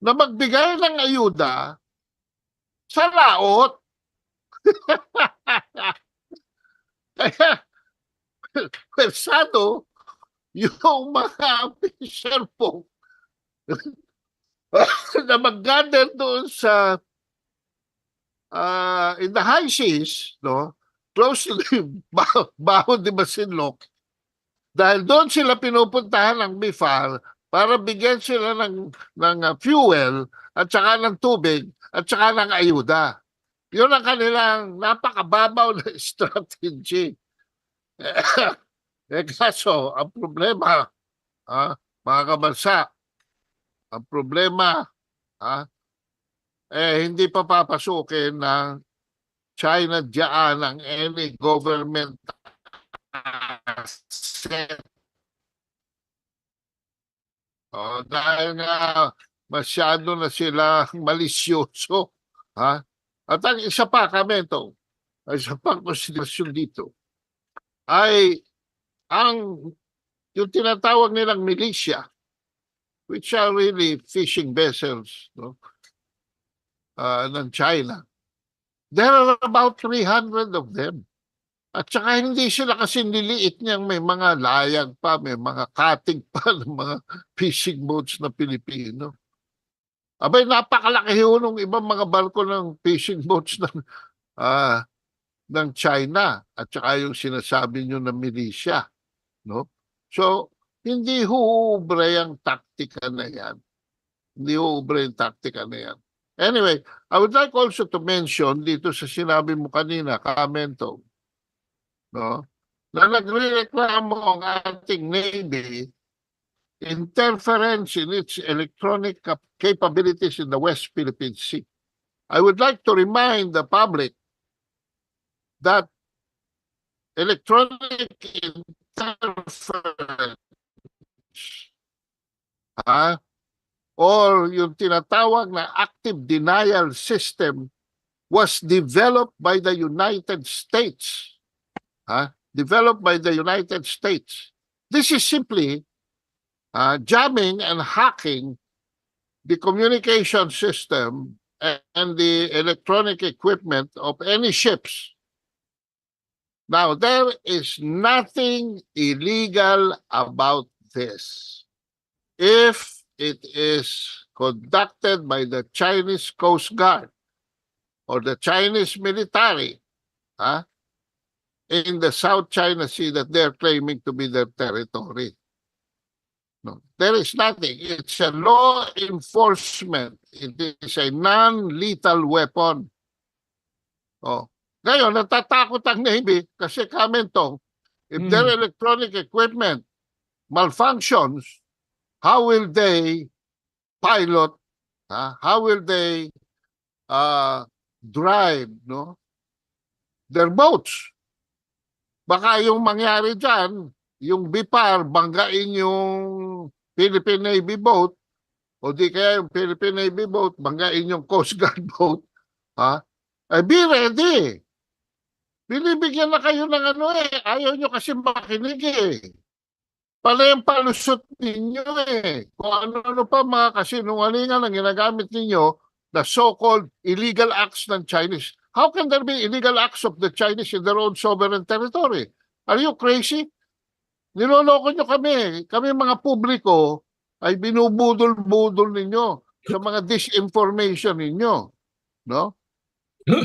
na magbigay ng ayuda sa laot. Kaya, persado, yung mga official po na mag-gather doon sa in the high seas, no, close to the Baho de Masinloc, dahil doon sila pinupuntahan ng BIFAR para bigyan sila ng fuel at saka ng tubig at saka ng ayuda. Yun ang kanilang napakababaw na strategy. Kaso, ang problema, mga kabansa, ang problema, hindi pa papasukin ng China diyan ng any government asset. Dahil nga masyado na sila malisyoso. At ang isa pa kami ito, isa pang konsiderasyon dito, ay yung tinatawag nilang militia, which are really fishing vessels, no, ng China. There are about 300 of them. At saka hindi sila kasi niliit niyang may mga layag pa, may mga katig pa ng mga fishing boats na Pilipino. Abay, napakalaki nung ibang mga barko ng fishing boats ng China at saka yung sinasabi nyo na militia. No? So, hindi huubre ang taktika na yan. Hindi huubre ang taktika na yan. Anyway, I would like also to mention dito sa sinabi mo kanina, Mentong, no, na nagrereklamo ang ating Navy interference in its electronic capabilities in the West Philippine Sea. I would like to remind the public that electronic interference or yung tinatawag na active denial system was developed by the United States. Developed by the United States. This is simply jamming and hacking the communication system and the electronic equipment of any ships. Now, there is nothing illegal about this if it is conducted by the Chinese Coast Guard or the Chinese military in the South China Sea that they're claiming to be their territory. No, there is nothing. It's a law enforcement. It is a non-lethal weapon. Ngayon, natatakot ang Navy kasi Mentong, if their electronic equipment malfunctions, how will they pilot? How will they drive, no, their boats? Baka yung mangyari dyan, yung BIPAR, banggain yung Philippine Navy boat, o di kaya yung Philippine Navy boat, banggain yung Coast Guard boat, be ready. Binibigyan na kayo ng ayaw nyo kasi makinig Pala yung palusot ninyo Kung ano-ano pa mga kasinungalingan ang ginagamit ninyo, the so-called illegal acts ng Chinese. How can there be illegal acts of the Chinese in their own sovereign territory? Are you crazy? Niloloko nyo kami. Kami mga publiko ay binubudol-budol ninyo sa mga disinformation ninyo. No?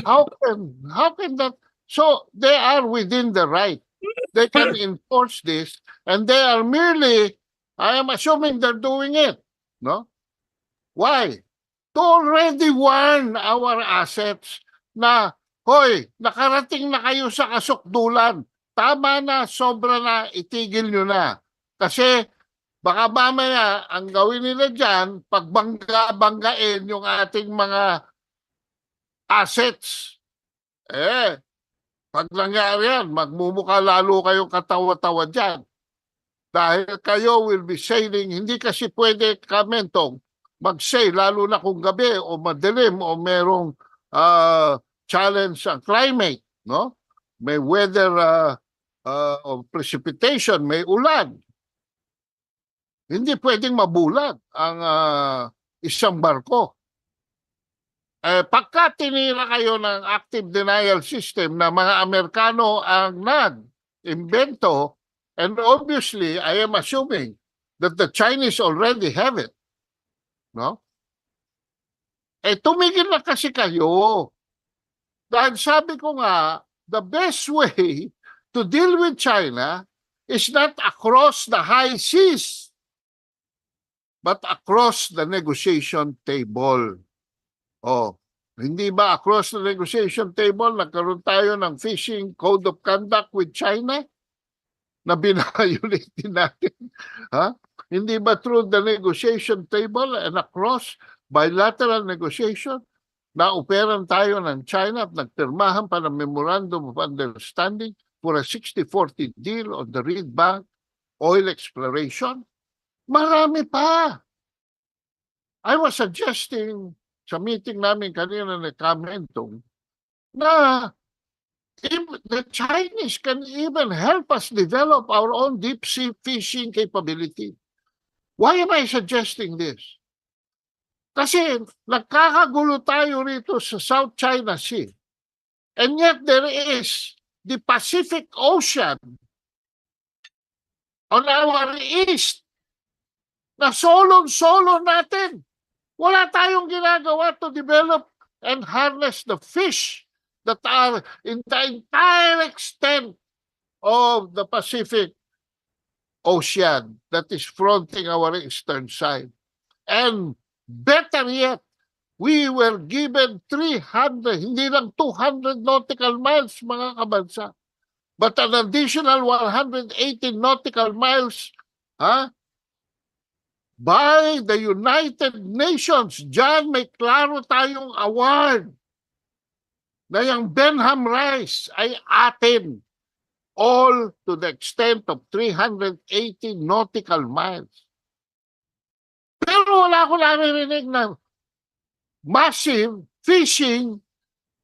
How can that? So they are within the right. They can enforce this and they are merely, I am assuming they're doing it. No? Why? To already warn our assets na, hoy, nakarating na kayo sa kasukdulan. Tama na, sobra na, itigil nyo na. Kasi baka mamaya ang gawin nila dyan, pagbangga-banggain yung ating mga assets. Pag nangyari yan, magmumukha lalo kayong katawa-tawa dyan. Dahil kayo will be sailing, hindi kasi pwede Mentong mag-sail, lalo na kung gabi o madilim o merong challenge sa climate, no? May weather of precipitation, may ulan. Hindi pwedeng mabulag ang isang barko. Pagka tinira kayo ng active denial system na mga Amerikano ang nag-imbento, and obviously, I am assuming that the Chinese already have it. No? Tumigil na kasi kayo. Dahil sabi ko nga, the best way to deal with China is not across the high seas, but across the negotiation table. Oh, hindi ba across the negotiation table nagkaroon tayo ng fishing code of conduct with China na binayolate natin? Ha? Hindi ba through the negotiation table and across bilateral negotiation na operan tayo ng China at nagpirmahan pa ng Memorandum of Understanding for a 60-40 deal on the Reed Bank oil exploration? Marami pa. I was suggesting sa meeting namin kanina na Mentong na the Chinese can even help us develop our own deep sea fishing capability. Why am I suggesting this? Kasi nagkakagulo tayo rito sa South China Sea. And yet there is the Pacific Ocean on our east na solo natin. Wala tayong ginagawa to develop and harness the fish that are in the entire extent of the Pacific Ocean that is fronting our eastern side. And better yet, we were given 300, hindi lang 200 nautical miles, mga kabansa, but an additional 180 nautical miles, by the United Nations. Diyan may klaro tayong award na yung Benham Rice ay atin, all to the extent of 380 nautical miles. Pero wala ko naririnig na massive fishing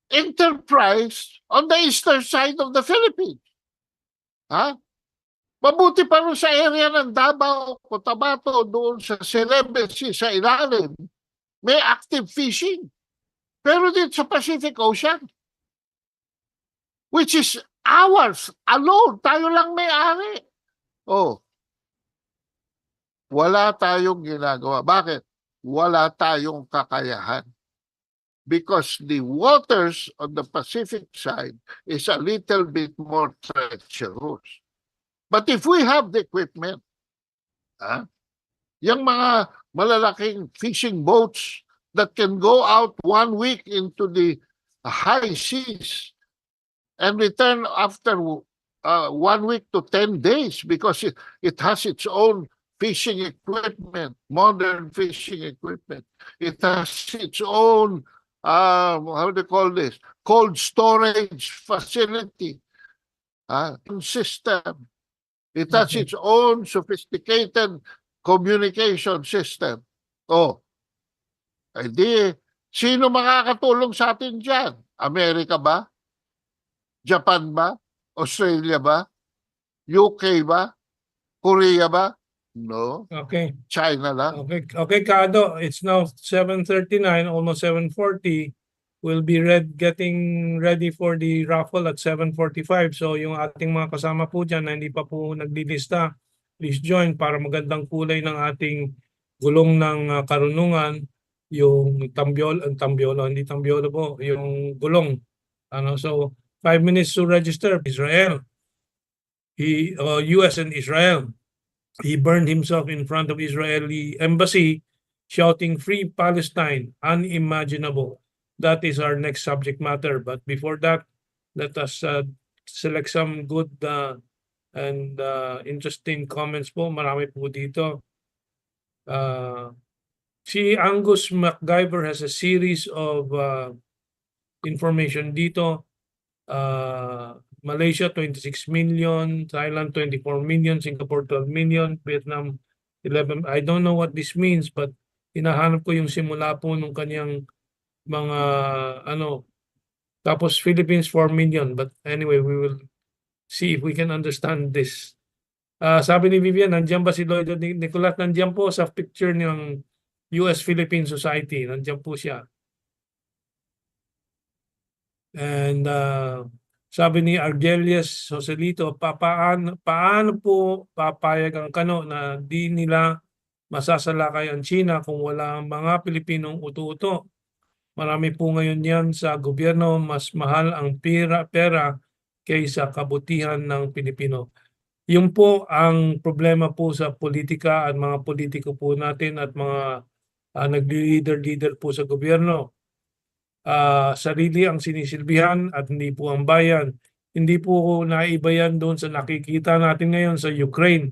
enterprise on the eastern side of the Philippines. Mabuti pa rin sa area ng Davao, Cotabato, doon sa Celebes Sea, sa ilalim, may active fishing. Pero dito sa Pacific Ocean, which is ours alone, tayo lang may-ari. Wala tayong ginagawa. Bakit? Wala tayong kakayahan. Because the waters on the Pacific side is a little bit more treacherous. But if we have the equipment, yung mga malalaking fishing boats that can go out 1 week into the high seas and return after 1 week to 10 days because it has its own fishing equipment, modern fishing equipment. It has its own, how do you call this, cold storage facility, system. It has its own sophisticated communication system. Sino makakatulong sa atin dyan? Amerika ba? Japan ba? Australia ba? UK ba? Korea ba? No. Okay. China lang. Okay, Kado, it's now 7:39, almost 7:40. We'll be getting ready for the raffle at 7:45. So yung ating mga kasama po dyan na hindi pa po naglilista, please join para magandang kulay ng ating gulong ng karunungan, yung tambiola, hindi tambiola po, yung gulong. So 5 minutes to register. Israel, US and Israel. He burned himself in front of Israeli embassy, shouting, "Free Palestine, unimaginable." That is our next subject matter. But before that, let us select some good and interesting comments po. Marami po dito. Si Angus MacGyver has a series of information dito. Malaysia 26 million, Thailand 24 million, Singapore 12 million, Vietnam 11. I don't know what this means, but hinahanap ko yung simula po nung kanyang mga ano. Tapos Philippines 4 million, but anyway, we will see if we can understand this. Sabi ni Vivian, nandiyan ba si Lloyd Nicolas? Nandiyan po sa picture ng US-Philippine Society. Nandiyan po siya. And sabi ni Argelius Joselito, paano po papayag ang Kano na di nila masasalakay ang China kung wala ang mga Pilipinong utu-uto? Marami po ngayon yan sa gobyerno, mas mahal ang pera kaysa kabutihan ng Pilipino. Yun po ang problema po sa politika at mga politiko po natin at mga nagli-leader po sa gobyerno. Sarili ang sinisilbihan at hindi po ang bayan. Hindi po naiba yan doon sa nakikita natin ngayon sa Ukraine.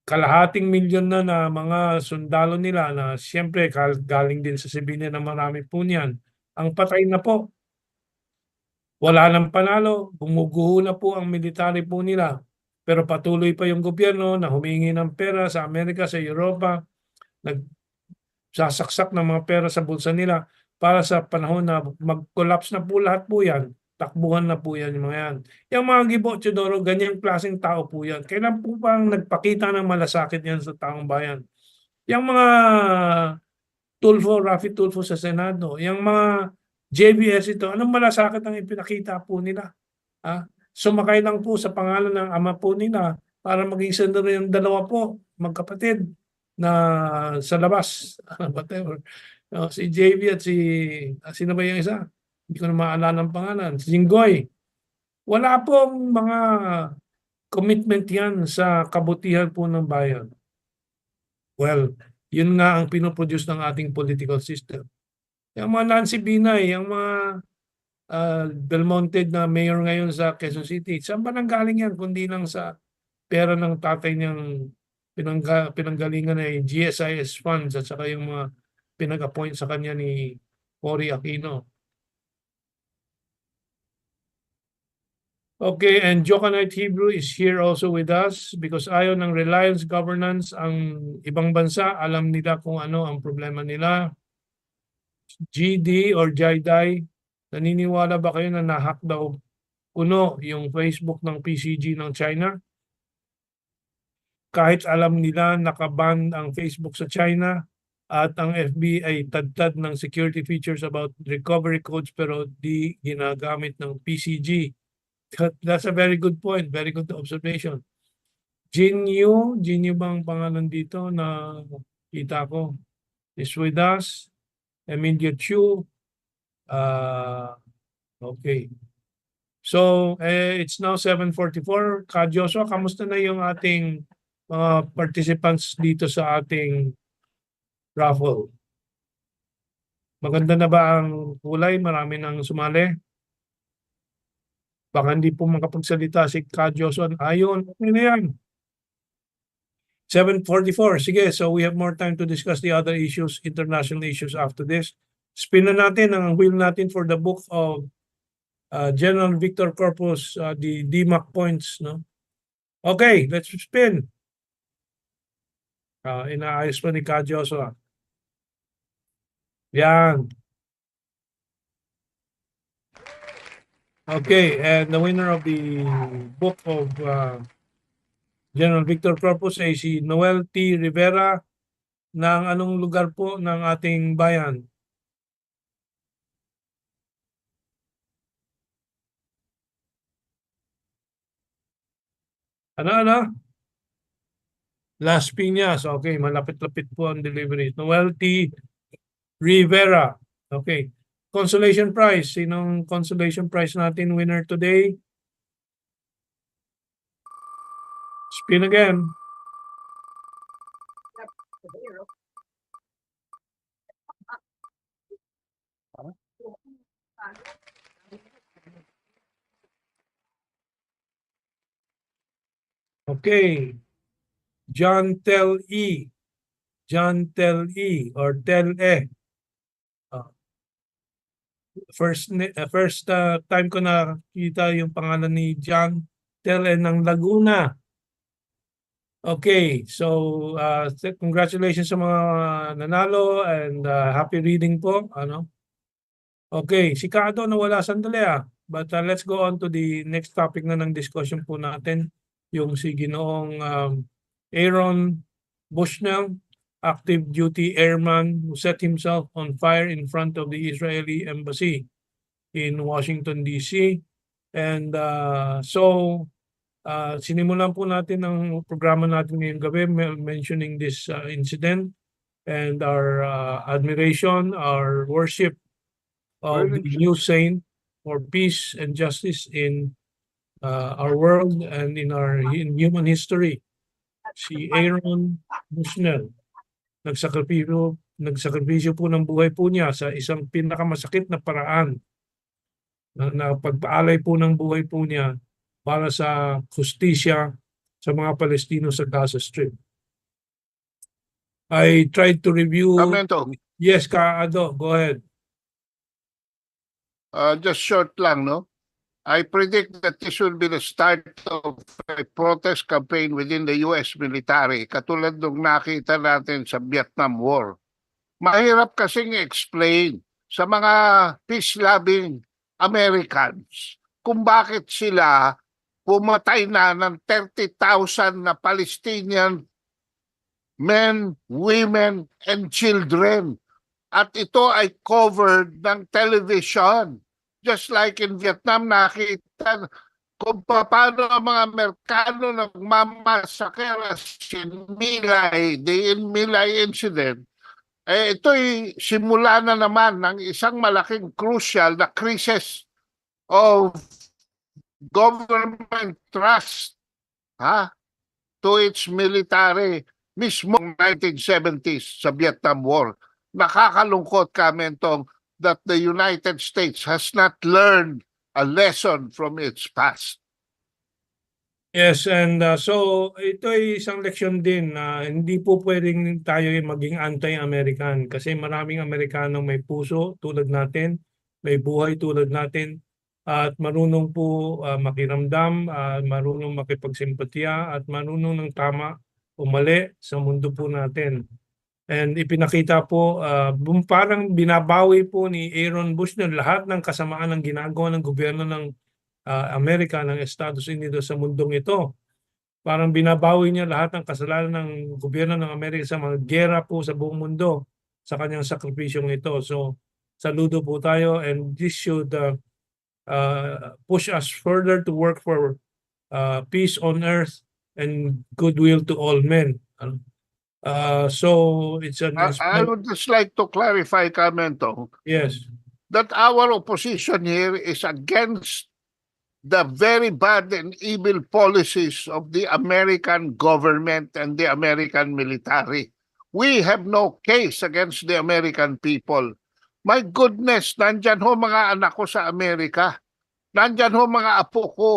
Kalahating milyon na mga sundalo nila na siyempre galing din sa civilian na marami po niyan. Ang patay na po. Wala nang panalo, gumuguho na po ang military po nila. Pero patuloy pa yung gobyerno na humingi ng pera sa Amerika, sa Europa, nagsasaksak ng mga pera sa bulsa nila para sa panahon na mag-collapse na po lahat po yan. Takbuhan na po yan yung mga yan. Yung mga Gibo Chidoro, ganyang klaseng tao po yan. Kailan po bang nagpakita ng malasakit yan sa taong bayan? Yung mga Raffle Tulfo sa Senado, yung mga JBS ito, anong malasakit ang ipinakita po nila? Sumakay lang po sa pangalan ng ama po nila para maging senador yung dalawa po, magkapatid na sa labas. Whatever. Si JB at sino ba yung isa? Hindi ko na maalala ang pangalan. Si Jinggoy. Wala pong mga commitment yan sa kabutihan po ng bayan. Well, yun nga ang pinoproduce ng ating political system. Yung mga Nancy Binay, yung mga Belmonte na mayor ngayon sa Quezon City, saan ba nanggaling yan kundi lang sa pera ng tatay niyang pinanggalingan ay GSIS funds at saka yung mga pinag-appoint sa kanya ni Cory Aquino. Okay, and Jokanite Hebrew is here also with us because ayaw ng reliance governance ang ibang bansa. Alam nila kung ano ang problema nila. GD or JIDAI, naniniwala ba kayo na nahack daw kuno yung Facebook ng PCG ng China? Kahit alam nila nakaban ang Facebook sa China at ang FB ay tadtad ng security features about recovery codes pero di ginagamit ng PCG. That's a very good point, very good observation. Jinyu bang pangalan dito na kita ko is with us. Emilio Chu. Okay. So, it's now 7:44. Ka Joshua, kamusta na yung ating mga participants dito sa ating raffle? Maganda na ba ang kulay? Marami nang sumali? Baka hindi po makapagsalita si Ka Joshua. Ayun, okay na yan. 7:44. Sige, so we have more time to discuss the other issues, international issues after this. Spin na natin ang wheel natin for the book of General Victor Corpus, the DMAC points. No? Okay, let's spin. Inaayos pa ni Ka Joshua. Yan. Okay, and the winner of the book of General Victor Corpus ay si Noel T. Rivera ng anong lugar po ng ating bayan? Ano? Las Piñas. Okay, malapit-lapit po ang delivery. Noel T. Rivera. Okay. Consolation prize. Sinong consolation prize natin winner today? Spin again. Okay. John Tel E. John Tel E or Tel E. first time ko nakita yung pangalan ni John Tele ng Laguna. Okay, so congratulations sa mga nanalo and happy reading po. Okay, si Kado nawala sandali But let's go on to the next topic na ng discussion po natin. Yung si Ginoong Aaron Bushnell, active duty airman who set himself on fire in front of the Israeli embassy in Washington, D.C. And sinimulan po natin ang programa natin ngayong gabi mentioning this incident and our admiration, our worship of the new saint for peace and justice in our world and in human history. Si Aaron Bushnell, nagsakripisyo po ng buhay po niya sa isang pinakamasakit na paraan na pagpaalay po ng buhay po niya para sa hustisya sa mga Palestino sa Gaza Strip. I tried to review... Mentong, Yes, Kaado, go ahead. just short lang, no? I predict that this will be the start of a protest campaign within the US military, katulad nung nakita natin sa Vietnam War. Mahirap kasing explain sa mga peace-loving Americans kung bakit sila pumatay na ng 30,000 na Palestinian men, women, and children. At ito ay covered ng television. Just like in Vietnam, nakita kung paano ang mga Amerikano nagmamasakera the Milay incident. Ito'y simula na naman ng isang malaking crucial na crisis of government trust to its military mismo 1970s sa Vietnam War. Nakakalungkot ka, Mentong, that the United States has not learned a lesson from its past. Yes, and so ito ay isang leksyon din na hindi po pwedeng tayo maging anti-American kasi maraming Amerikanong may puso tulad natin, may buhay tulad natin at marunong po makiramdam, marunong makipagsimpatya at marunong ng tama o mali sa mundo po natin. And ipinakita po, parang binabawi po ni Aaron Bushnell lahat ng kasamaan ng ginagawa ng gobyerno ng Amerika, ng Estados Unidos sa mundong ito. Parang binabawi niya lahat ng kasalanan ng gobyerno ng Amerika sa mga gera po sa buong mundo sa kanyang sakripisyong ito. So, saludo po tayo and this should push us further to work for peace on earth and goodwill to all men. So it's an I would just like to clarify, Mentong, yes, that our opposition here is against the very bad and evil policies of the American government and the American military. We have no case against the American people. My goodness, nandyan ho mga anak ko sa Amerika. Nandyan ho mga apo ko.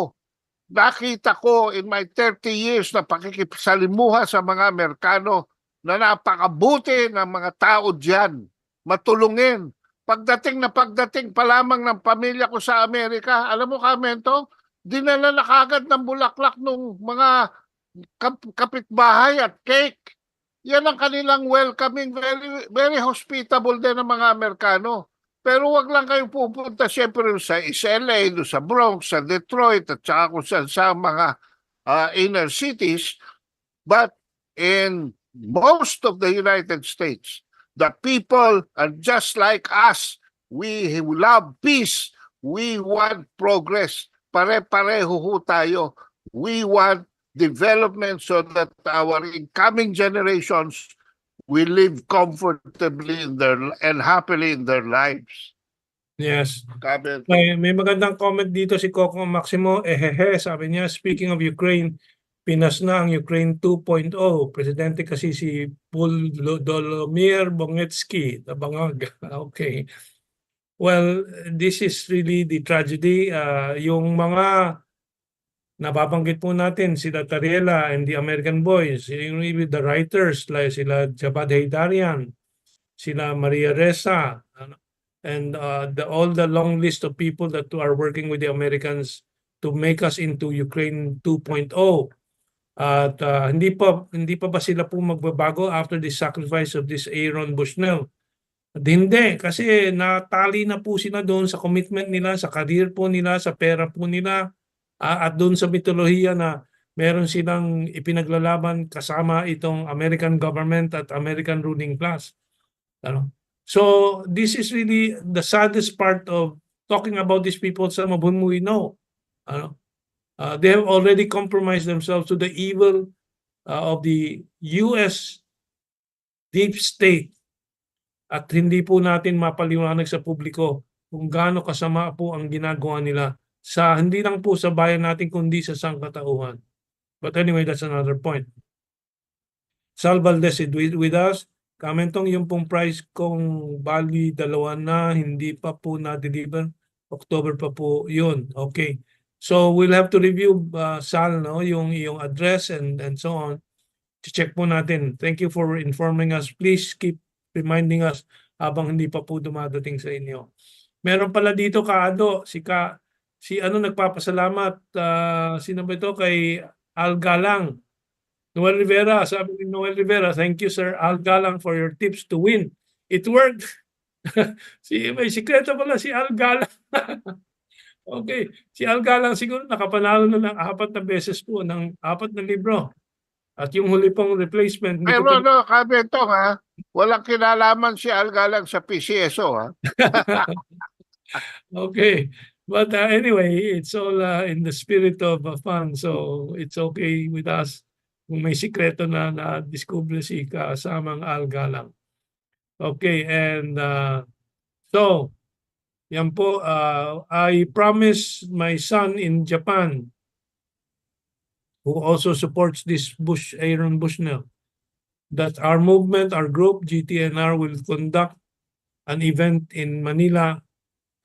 Nakita ko in my 30 years na pakikipsalimuha sa mga Amerikano na napakabuti ng mga tao dyan, matulungin. Pagdating pa lamang ng pamilya ko sa Amerika, alam mo, Mentong, dinala na kagad ng bulaklak ng mga kapitbahay at cake. Yan ang kanilang welcoming, very, very hospitable din ng mga Amerikano. Pero wag lang kayong pupunta siyempre sa LA, sa Bronx, sa Detroit, at saka kung sa mga inner cities. But in most of the United States, the people are just like us. We love peace. We want progress. Pare-pareho ho tayo. We want development so that our incoming generations will live comfortably and happily in their lives. yes. Comment. May magandang comment dito si Coco Maximo. Sabi niya, speaking of Ukraine, pinas na ang Ukraine 2.0. Presidente kasi si Volodymyr Bongetsky, nabangag. Okay. Well, this is really the tragedy. Yung mga nababanggit po natin, sila Tariela and the American Boys, yung the writers, like sila Jabad Haydarian, sila Maria Ressa, and all the long list of people that are working with the Americans to make us into Ukraine 2.0. At hindi pa ba sila po magbabago after the sacrifice of this Aaron Bushnell? At hindi, kasi natali na po sila doon sa commitment nila, sa career po nila, sa pera po nila, at doon sa mitolohiya na meron silang ipinaglalaban kasama itong American government at American ruling class. Ano? So this is really the saddest part of talking about these people, some of whom we know. Ano? They have already compromised themselves to the evil of the US deep state. At hindi po natin mapaliwanag sa publiko kung gaano kasama po ang ginagawa nila sa hindi lang po sa bayan natin kundi sa sangkatauhan. But anyway, that's another point. Sal Valdez is with us. Kamentong yung pong price kung bali dalawa na hindi pa po na-deliver. October pa po yun. Okay. So we'll have to review, Sal, no, yung address and so on. Check po natin. Thank you for informing us. Please keep reminding us habang hindi pa po dumadating sa inyo. Meron pala dito Kaado, si ano nagpapasalamat, sino ba ito? Kay Al Galang. Noel Rivera, sabi ni Noel Rivera, thank you Sir Al Galang for your tips to win. It worked. May sikreto pala si Al Galang. Okay, si Al Galang siguro nakapanalo na ng 4 na beses po ng 4 na libro. At yung huli pong replacement. Pero Kamentong walang kinalaman si Al Galang sa PCSO Okay. But anyway, it's all in the spirit of fun. So it's okay with us kung may sikreto na na-discover si kasamang Al Galang. Okay, and so, yan po, I promised my son in Japan, who also supports this Aaron Bushnell, that our movement, our group, GTNR, will conduct an event in Manila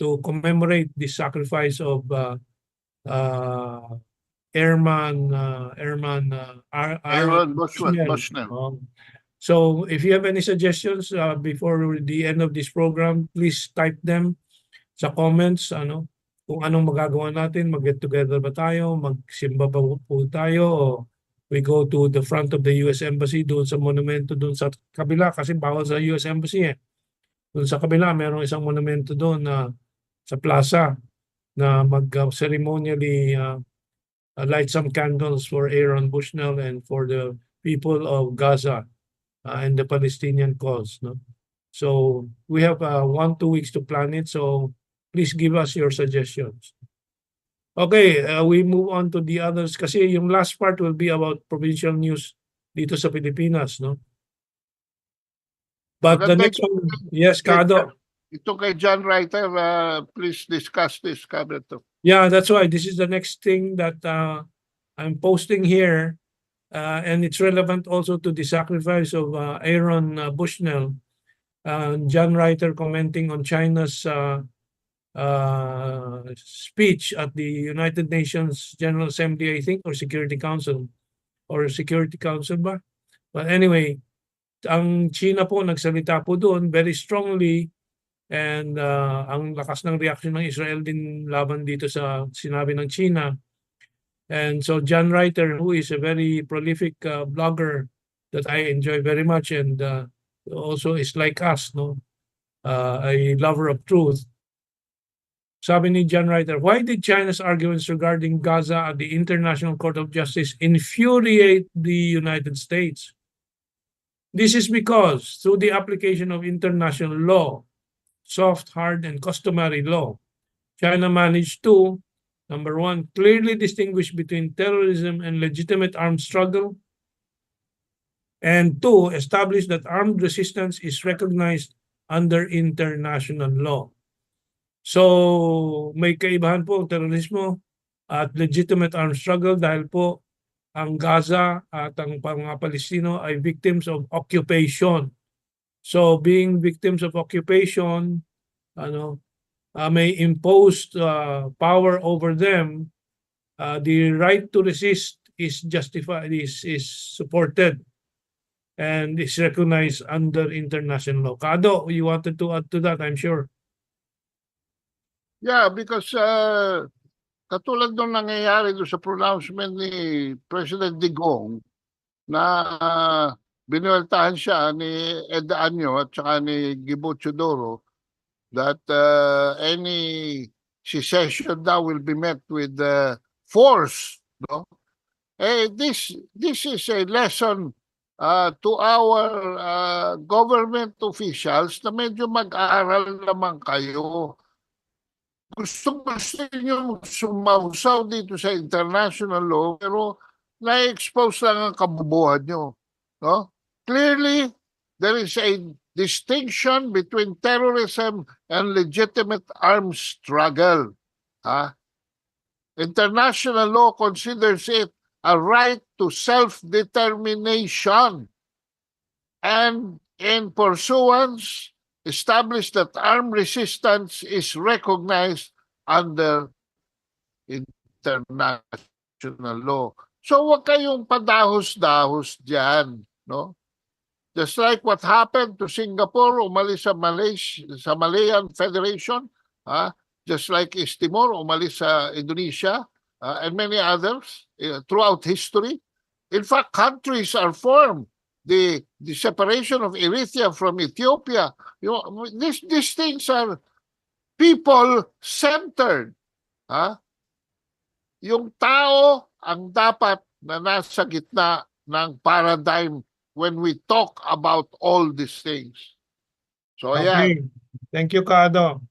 to commemorate the sacrifice of Aaron Bushnell. So if you have any suggestions before the end of this program, please type them sa comments, kung anong magagawa natin, mag-get together ba tayo, magsimba ba po tayo, o we go to the front of the US Embassy, doon sa monumento, doon sa kabila, kasi bawal sa US Embassy Doon sa kabila, mayroong isang monumento doon na sa plaza na mag-ceremonially light some candles for Aaron Bushnell and for the people of Gaza and the Palestinian cause. No? So we have 1-2 weeks to plan it, so please give us your suggestions. Okay, we move on to the others kasi yung last part will be about provincial news dito sa Pilipinas, no? But the next one, yes, Kado. Ito kay John Reiter, please discuss this, Kabeto. Yeah, that's why this is the next thing that I'm posting here, and it's relevant also to the sacrifice of Aaron Bushnell. John Reiter commenting on China's speech at the United Nations General Assembly, I think, or Security Council ba? But anyway, ang China po nagsalita po doon very strongly, and ang lakas ng reaction ng Israel din laban dito sa sinabi ng China. And so John Reiter, who is a very prolific blogger that I enjoy very much, and also is like us, no, a lover of truth. Sabi ni John Reiter, why did China's arguments regarding Gaza at the International Court of Justice infuriate the United States? This is because through the application of international law, soft, hard, and customary law, China managed to, number one, clearly distinguish between terrorism and legitimate armed struggle, and two, establish that armed resistance is recognized under international law. So may kaibahan po ang terorismo at legitimate armed struggle dahil po ang Gaza at ang mga Palestino ay victims of occupation. So being victims of occupation, may impose power over them. The right to resist is justified, is supported, and is recognized under international law. Kado, you wanted to add to that, I'm sure. Yeah, because katulad nung nangyayari doon sa pronouncement ni President Digong na binueltahan siya ni Ed Anyo at saka ni Gibo Chodoro that any secession daw will be met with force, no? This is a lesson to our government officials na medyo mag-aaral naman kayo. Gusto niyo sumausaw dito sa international law pero na-expose lang ang kabubuhan nyo. No? Clearly, there is a distinction between terrorism and legitimate armed struggle. International law considers it a right to self-determination and in pursuance established that armed resistance is recognized under international law. So wag kayong padahos-dahos diyan, no? Just like what happened to Singapore, umalis sa Malayan Federation, just like East Timor, umalis sa Indonesia, and many others throughout history. In fact, countries are formed. The separation of Eritrea from Ethiopia, these things are people-centered. Yung tao ang dapat na nasa gitna ng paradigm when we talk about all these things. So, Okay. Thank you, Kado.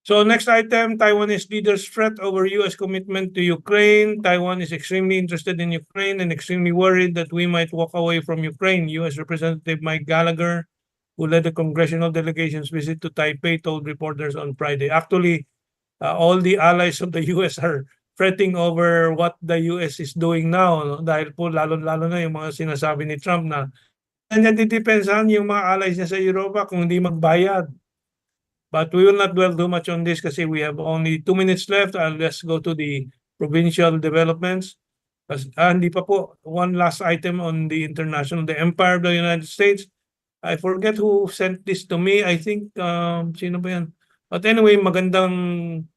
So next item, Taiwanese leaders fret over U.S. commitment to Ukraine. Taiwan is extremely interested in Ukraine and extremely worried that we might walk away from Ukraine. U.S. Representative Mike Gallagher, who led the congressional delegation's visit to Taipei, told reporters on Friday. Actually, all the allies of the U.S. are fretting over what the U.S. is doing now. No? Dahil po lalo-lalo na yung mga sinasabi ni Trump na nandiyan didepensahan yung mga allies niya sa Europa kung hindi magbayad. But we will not dwell too much on this kasi we have only 2 minutes left. Let's go to the provincial developments. Hindi pa po. One last item on the international, the Empire of the United States. I forget who sent this to me. I think, sino ba yan? But anyway, magandang,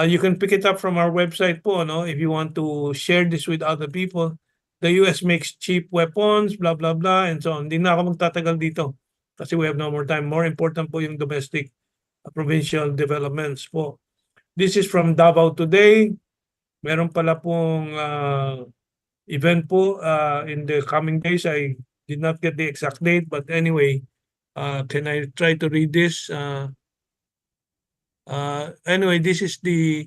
you can pick it up from our website po, no? If you want to share this with other people. The US makes cheap weapons, blah, blah, blah, and so on. Hindi na ako magtatagal dito kasi we have no more time. More important po yung domestic provincial developments po. This is from Davao Today. Meron pala pong event po in the coming days. I did not get the exact date, but anyway, can I try to read this? Anyway, this is the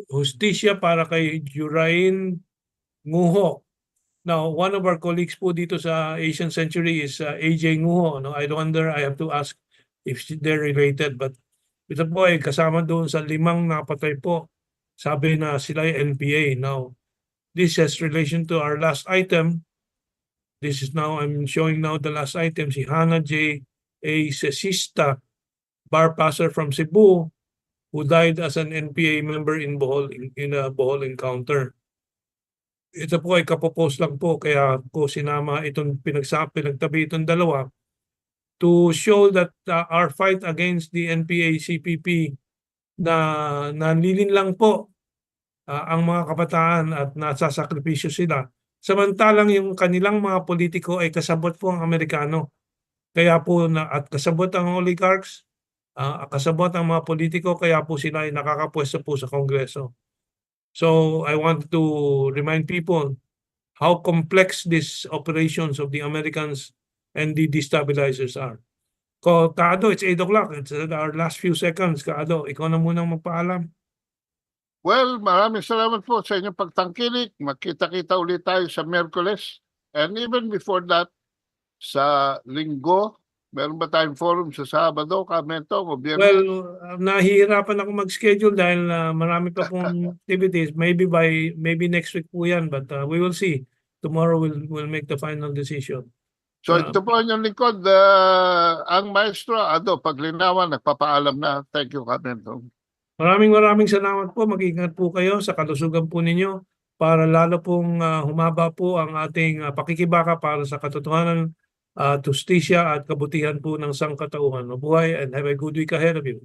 Justicia para kay Jurain Nguho. Now, one of our colleagues po dito sa Asian Century is AJ Nguho. No? I wonder, I have to ask if they're related. But ito po ay kasama doon sa 5 napatay po. Sabi na sila ay NPA. Now, this has relation to our last item. This is now, I'm showing now the last item. Si Hannah J. A. Cesista, bar passer from Cebu, who died as an NPA member in a Bohol encounter. Ito po ay kapopost lang po, kaya ko sinama itong pinagtabi itong dalawa to show that our fight against the NPA-CPP na nanlilin lang po ang mga kabataan at nasasakripisyo sila. Samantalang yung kanilang mga politiko ay kasabot po ang Amerikano. Kaya po at kasabot ang oligarchs, kasabot ang mga politiko, kaya po sila ay nakakapwesto po sa Kongreso. So I want to remind people how complex these operations of the Americans and the destabilizers are. Kaado, it's 8 o'clock. It's our last few seconds. Kaado, ikaw na munang magpaalam. Well, maraming salamat po sa inyong pagtangkilik. Magkita-kita ulit tayo sa Miyerkules. And even before that, sa Linggo, meron ba tayong forum sa Sabado, Mentong, o Biyernes? Well, nahihirapan ako mag-schedule dahil marami pa pong activities. Maybe next week po yan, but we will see. Tomorrow we'll make the final decision. So ito po ang inyong lingkod, ang maestro, paglinawan, nagpapaalam na. Thank you, Mentong. Maraming salamat po. Mag-ingat po kayo sa kalusugan po ninyo para lalo pong humaba po ang ating pakikibaka para sa katotohanan, justisya at kabutihan po ng sangkatauhan. Mabuhay and have a good week ahead of you.